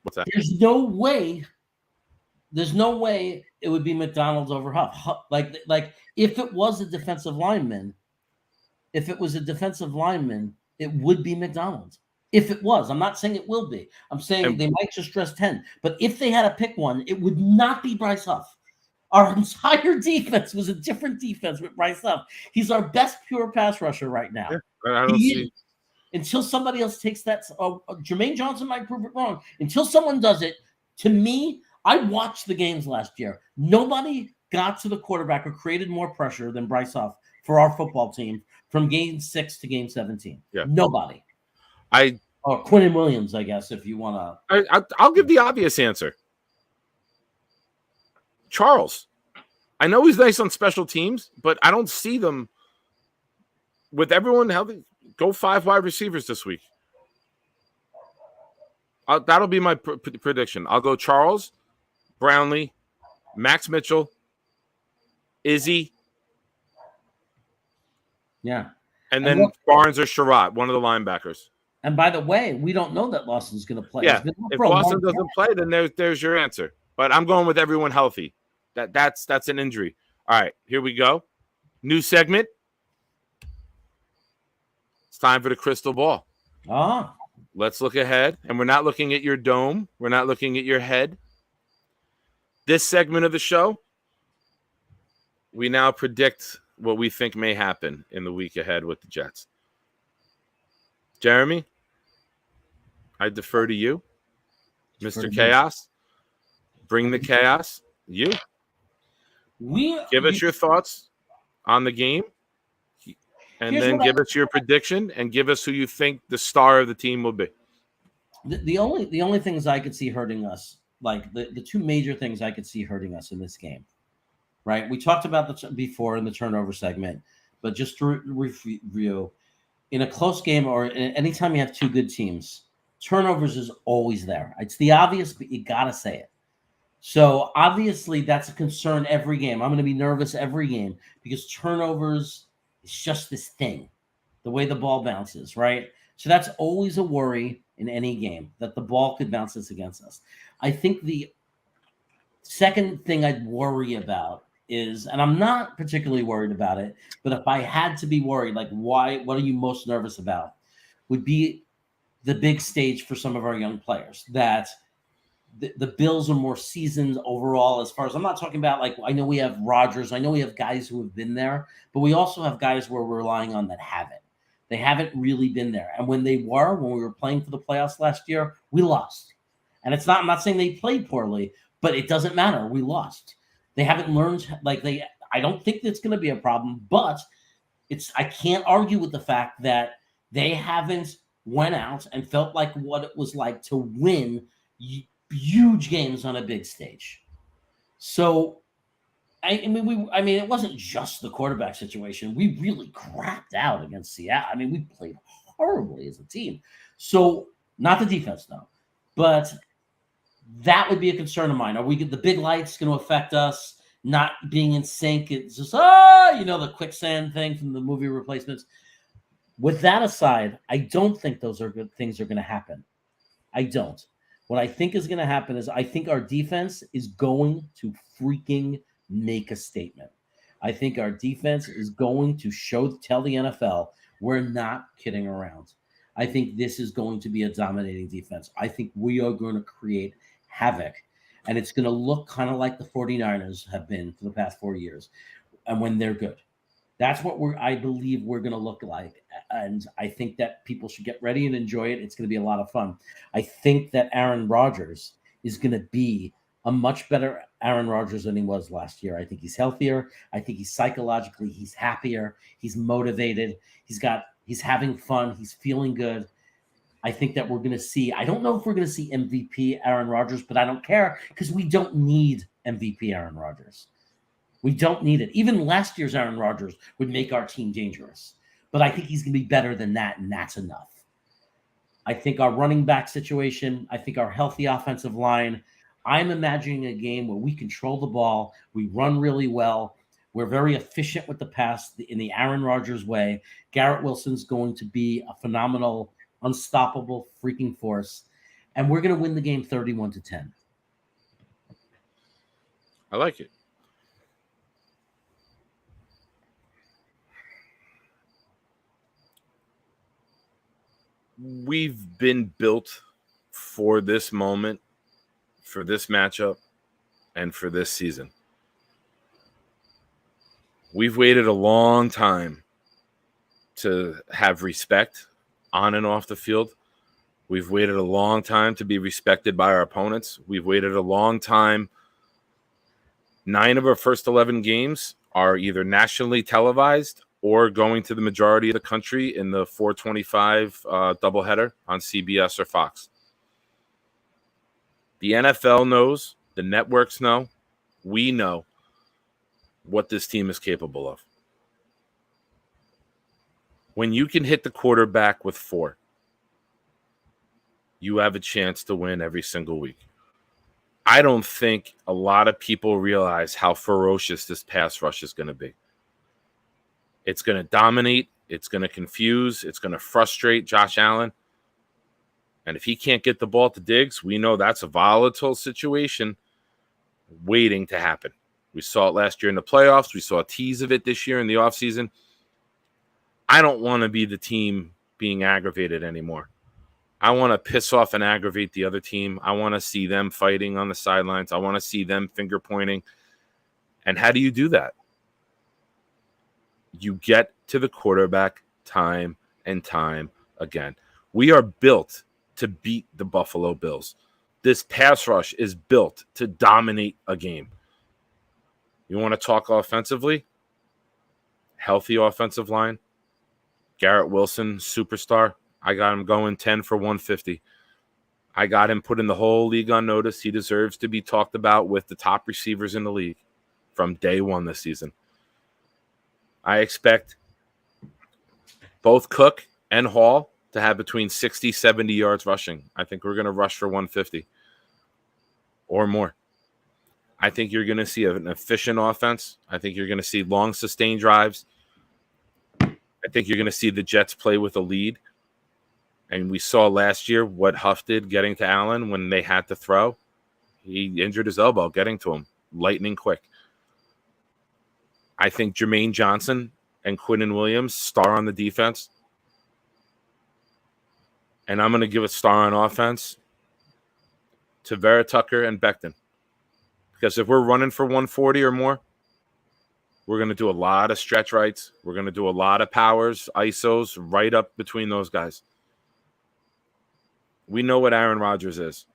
What's that? There's no way it would be McDonald's over Huff. Like if it was a defensive lineman, it would be McDonald's. If it was, I'm not saying it will be. I'm saying they might just dress 10. But if they had to pick one, it would not be Bryce Huff. Our entire defense was a different defense with Bryce Huff. He's our best pure pass rusher right now. Yeah, I don't see. Until somebody else takes that, Jermaine Johnson might prove it wrong. Until someone does it, to me, I watched the games last year. Nobody got to the quarterback or created more pressure than Bryce Huff for our football team from game 6 to game 17. Yeah. Nobody. Or Quinnen Williams, I guess, if you want to. I'll give the obvious answer. Charles. I know he's nice on special teams, but I don't see them with everyone healthy. Go 5 wide receivers this week. That'll be my prediction. I'll go Charles, Brownlee, Max Mitchell, Izzy. Yeah. And then Barnes or Sherratt, one of the linebackers. And by the way, we don't know that Lawson's going to play. Yeah, if Lawson doesn't play, then there's your answer. But I'm going with everyone healthy. That's an injury. All right, here we go. New segment. It's time for the crystal ball. Let's look ahead. And we're not looking at your dome. We're not looking at your head. This segment of the show, we now predict what we think may happen in the week ahead with the Jets. Jeremy, I defer to you. Mr. Chaos, bring the chaos. You. Give us your thoughts on the game, and then give us your prediction, and give us who you think the star of the team will be. The only things I could see hurting us, like the 2 major things I could see hurting us in this game, right? We talked about before in the turnover segment, but just to review, in a close game or anytime you have 2 good teams, turnovers is always there. It's the obvious, but you got to say it. So obviously that's a concern every game. I'm going to be nervous every game because turnovers is just this thing, the way the ball bounces, right? So that's always a worry in any game, that the ball could bounce this against us. I think the second thing I'd worry about is, and I'm not particularly worried about it, but if I had to be worried, like what are you most nervous about, would be the big stage for some of our young players. That the Bills are more seasoned overall, as far as, I'm not talking about, like, I know we have Rodgers, I know we have guys who have been there, but we also have guys where we're relying on that haven't. They haven't really been there. And when we were playing for the playoffs last year, we lost. And I'm not saying they played poorly, but it doesn't matter. We lost. They haven't learned, I don't think that's going to be a problem, but I can't argue with the fact that they haven't went out and felt like what it was like to win huge games on a big stage. So, I mean, it wasn't just the quarterback situation. We really crapped out against Seattle. I mean, we played horribly as a team. So, not the defense, though, but that would be a concern of mine. Are the big lights going to affect us not being in sync? It's just, the quicksand thing from the movie Replacements. With that aside, I don't think those are good things are going to happen. I don't. What I think is going to happen is I think our defense is going to freaking make a statement. I think our defense is going to tell the NFL we're not kidding around. I think this is going to be a dominating defense. I think we are going to create havoc, and it's going to look kind of like the 49ers have been for the past 4 years, and when they're good. That's what I believe we're going to look like, and I think that people should get ready and enjoy it. It's going to be a lot of fun. I think that Aaron Rodgers is going to be a much better Aaron Rodgers than he was last year. I think he's healthier. I think he's he's happier. He's motivated. He's having fun. He's feeling good. I think that we're going to see, I don't know if we're going to see MVP Aaron Rodgers, but I don't care, because we don't need MVP Aaron Rodgers. We don't need it. Even last year's Aaron Rodgers would make our team dangerous. But I think he's going to be better than that, and that's enough. I think our running back situation, I think our healthy offensive line, I'm imagining a game where we control the ball, we run really well, we're very efficient with the pass in the Aaron Rodgers way. Garrett Wilson's going to be a phenomenal, unstoppable freaking force, and we're going to win the game 31-10. I like it. We've been built for this moment, for this matchup, and for this season. We've waited a long time to have respect on and off the field. We've waited a long time to be respected by our opponents. We've waited a long time. 9 of our first 11 games are either nationally televised or going to the majority of the country in the 425 doubleheader on CBS or Fox. The NFL knows, the networks know, we know what this team is capable of. When you can hit the quarterback with 4, you have a chance to win every single week. I don't think a lot of people realize how ferocious this pass rush is going to be. It's going to dominate. It's going to confuse. It's going to frustrate Josh Allen. And if he can't get the ball to Diggs, we know that's a volatile situation waiting to happen. We saw it last year in the playoffs. We saw a tease of it this year in the offseason. I don't want to be the team being aggravated anymore. I want to piss off and aggravate the other team. I want to see them fighting on the sidelines. I want to see them finger pointing. And how do you do that? You get to the quarterback time and time again. We are built to beat the Buffalo Bills. This pass rush is built to dominate a game. You want to talk offensively? Healthy offensive line. Garrett Wilson, superstar. I got him going 10 for 150. I got him putting the whole league on notice. He deserves to be talked about with the top receivers in the league from day one this season. I expect both Cook and Hall to have between 60, 70 yards rushing. I think we're going to rush for 150 or more. I think you're going to see an efficient offense. I think you're going to see long, sustained drives. I think you're going to see the Jets play with a lead. And we saw last year what Huff did getting to Allen when they had to throw. He injured his elbow getting to him, lightning quick. I think Jermaine Johnson and Quinnen Williams, star on the defense. And I'm going to give a star on offense to Vera Tucker and Becton. Because if we're running for 140 or more, we're going to do a lot of stretch rights. We're going to do a lot of powers, ISOs, right up between those guys. We know what Aaron Rodgers is.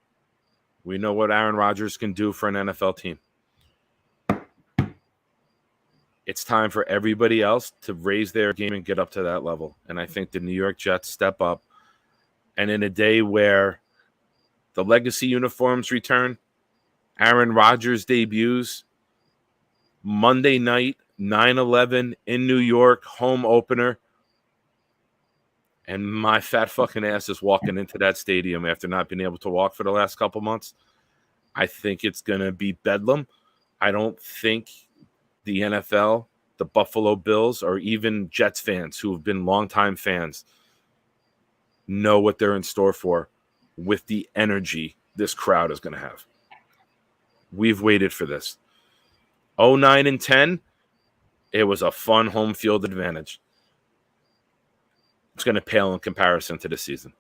We know what Aaron Rodgers can do for an NFL team. It's time for everybody else to raise their game and get up to that level. And I think the New York Jets step up. And in a day where the legacy uniforms return, Aaron Rodgers debuts, Monday night, 9/11 in New York, home opener. And my fat fucking ass is walking into that stadium after not being able to walk for the last couple months. I think it's going to be bedlam. I don't think the NFL, the Buffalo Bills, or even Jets fans who have been longtime fans know what they're in store for with the energy this crowd is going to have. We've waited for this. 09 and 10, it was a fun home field advantage. It's going to pale in comparison to this season.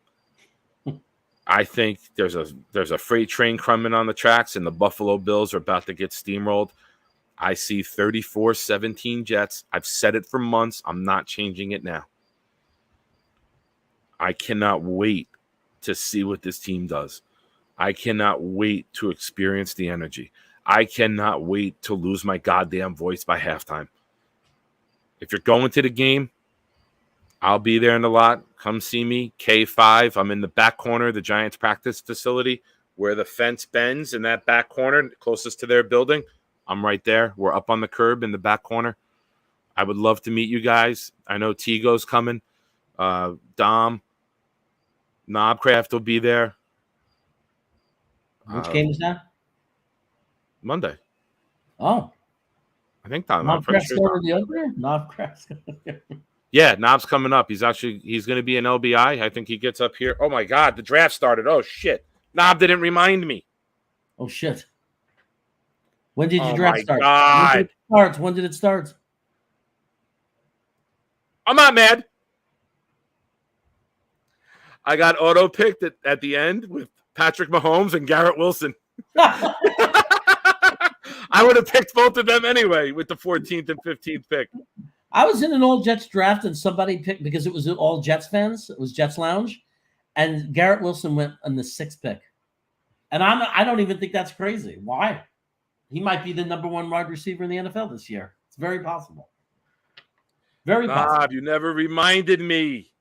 I think there's a freight train coming on the tracks, and the Buffalo Bills are about to get steamrolled. I see 34-17 Jets. I've said it for months. I'm not changing it now. I cannot wait to see what this team does. I cannot wait to experience the energy. I cannot wait to lose my goddamn voice by halftime. If you're going to the game, I'll be there in the lot. Come see me. K5. I'm in the back corner of the Giants practice facility where the fence bends in that back corner closest to their building. I'm right there. We're up on the curb in the back corner. I would love to meet you guys. I know Tigo's coming. Dom. Knobcraft will be there. Which game is that? Monday. Oh. I think Dom. I'm pretty Knobcraft's sure. going to the other? Knobcraft's going to the other. Yeah, Knob's coming up. He's going to be an LBI. I think he gets up here. Oh, my God. The draft started. Oh, shit. Knob didn't remind me. Oh, shit. When did your Oh, draft my start? God. When did it start? I'm not mad. I got auto-picked at the end with Patrick Mahomes and Garrett Wilson. I would have picked both of them anyway with the 14th and 15th pick. I was in an all Jets draft and somebody picked because it was all Jets fans. It was Jets Lounge, and Garrett Wilson went on the 6th pick. And I don't even think that's crazy. Why? He might be the number 1 wide receiver in the NFL this year. It's very possible. Very possible. Bob, you never reminded me.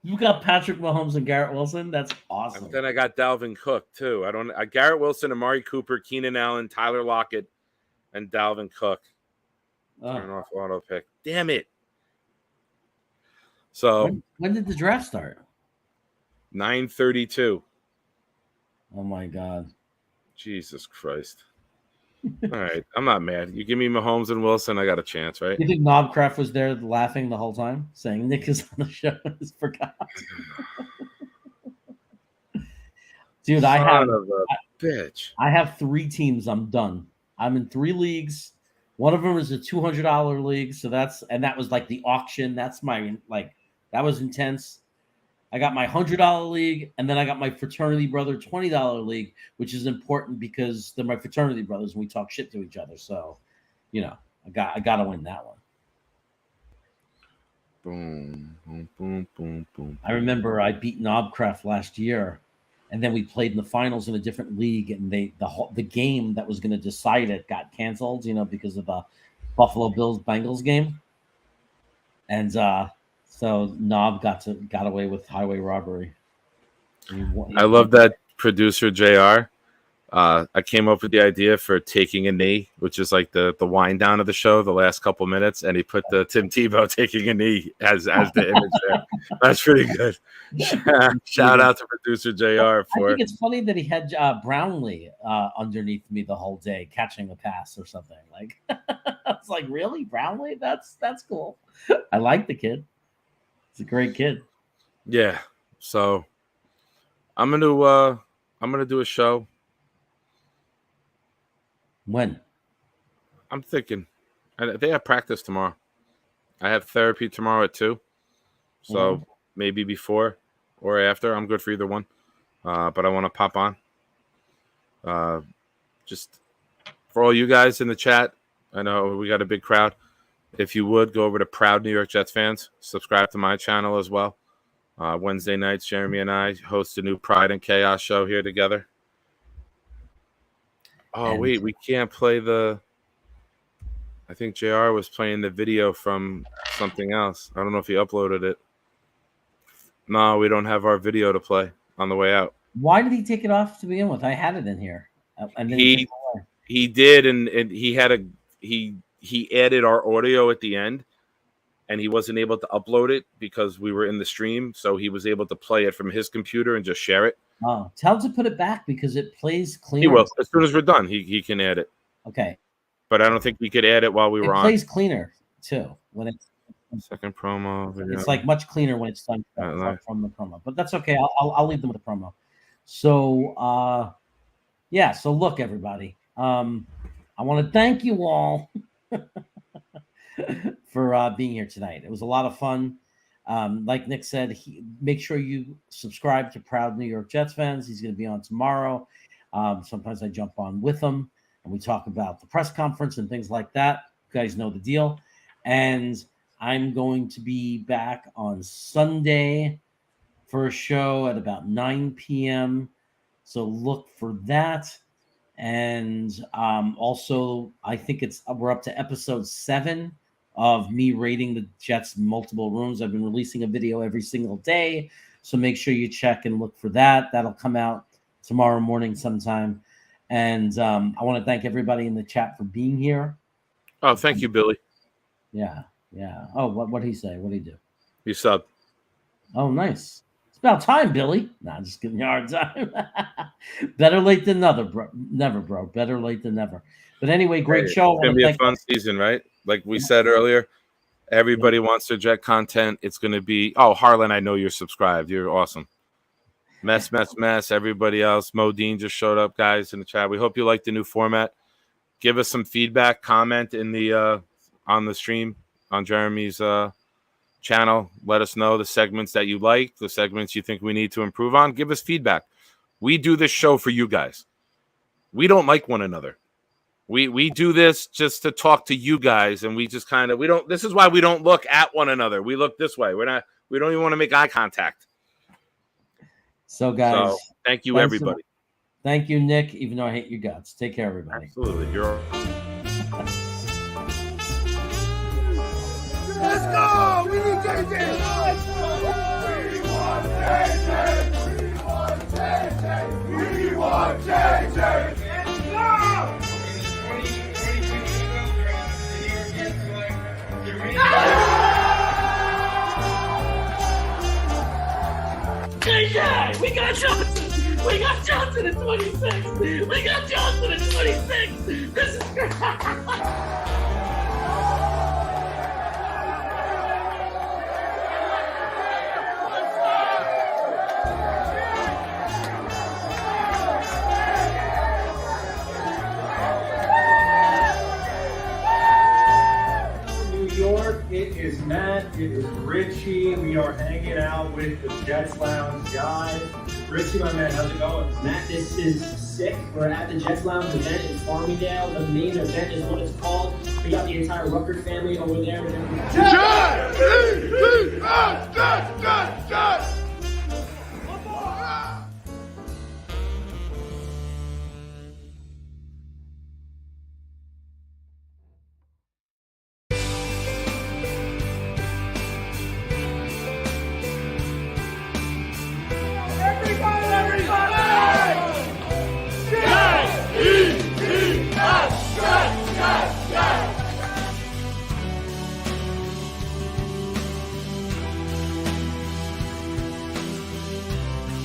You got Patrick Mahomes and Garrett Wilson. That's awesome. And then I got Dalvin Cook too. Garrett Wilson, Amari Cooper, Keenan Allen, Tyler Lockett, and Dalvin Cook. Turn off auto pick. Damn it. So when did the draft start? 9:32. Oh my God. Jesus Christ. All right. I'm not mad. You give me Mahomes and Wilson, I got a chance, right? You think Knobcraft was there laughing the whole time, saying Nick is on the show? I just forgot. Dude, I have 3 teams. I'm done. I'm in 3 leagues. One of them is a $200 league. So that was like the auction. That's my, that was intense. I got my $100 league, and then I got my fraternity brother $20 league, which is important because they're my fraternity brothers and we talk shit to each other. So, I got to win that one. Boom, boom, boom, boom, boom. I remember I beat Knobcraft last year, and then we played in the finals in a different league, and the game that was going to decide it got canceled, because of the Buffalo Bills Bengals game, and so Knob got away with highway robbery. I love that producer JR. I came up with the idea for taking a knee, which is like the wind down of the show, the last couple minutes, and he put the Tim Tebow taking a knee as the image there. That's pretty good. Shout out to producer JR for. I think it's funny that he had Brownlee underneath me the whole day catching a pass or something. Like I was like, really, Brownlee? That's cool. I like the kid. He's a great kid. Yeah. So I'm gonna do a show. When? I'm thinking they have practice tomorrow. I have therapy tomorrow at 2. So maybe before or after. I'm good for either one. But I want to pop on. Just for all you guys in the chat, I know we got a big crowd. If you would, go over to Proud New York Jets fans. Subscribe to my channel as well. Wednesday nights, Jeremy and I host a new Pride and Chaos show here together. Oh, wait, we can't play I think JR was playing the video from something else. I don't know if he uploaded it. No, we don't have our video to play on the way out. Why did he take it off to begin with? I had it in here. And then he did, and he had he added our audio at the end, and he wasn't able to upload it because we were in the stream, so he was able to play it from his computer and just share it. Oh, tell him to put it back because it plays cleaner. He will. As soon as we're done, he can add it. Okay. But I don't think we could add it while we were on. It plays cleaner, too. When it's second promo. Video. It's like much cleaner when it's done from the promo. But that's okay. I'll leave them with the promo. So, yeah. So, look, everybody. I want to thank you all for being here tonight. It was a lot of fun. Like Nick said, make sure you subscribe to Proud New York Jets fans. He's going to be on tomorrow. Sometimes I jump on with him and we talk about the press conference and things like that. You guys know the deal. And I'm going to be back on Sunday for a show at about 9 p.m. So look for that. And also, I think we're up to episode 7 of me rating the Jets multiple rooms. I've been releasing a video every single day, so make sure you check and look for that. That'll come out tomorrow morning sometime. And I want to thank everybody in the chat for being here. Oh, thank you, Billy. Yeah. Oh, what did he say? What did he do? You subbed. Oh, nice. It's about time, Billy. Nah, just giving you a hard time. Better late than never, bro. Better late than never. But anyway, great show. It's going to be a fun season, right? Like we said earlier, everybody wants their Jet content. It's going to be, Harlan, I know you're subscribed. You're awesome. Mess. Everybody else. Modine just showed up, guys, in the chat. We hope you like the new format. Give us some feedback, comment in the on the stream on Jeremy's channel. Let us know the segments that you like, the segments you think we need to improve on. Give us feedback. We do this show for you guys. We don't like one another. We do this just to talk to you guys, and we just kind of this is why we don't look at one another. We look this way. We don't even want to make eye contact. So guys, thank you, everybody. Thank you, Nick, even though I hate your guts. Take care, everybody. Absolutely. Let's go! We need JJ! We want JJ! We want JJ! We want JJ! Let's go! JJ! We got Johnson! We got Johnson at 26! We got Johnson at 26! This is great! It is Matt, it is Richie. We are hanging out with the Jets Lounge guys. Richie, my man, how's it going? Matt, this is sick. We're at the Jets Lounge event in Farmingdale. The main event is what it's called. We got the entire Rutgers family over there. Jets!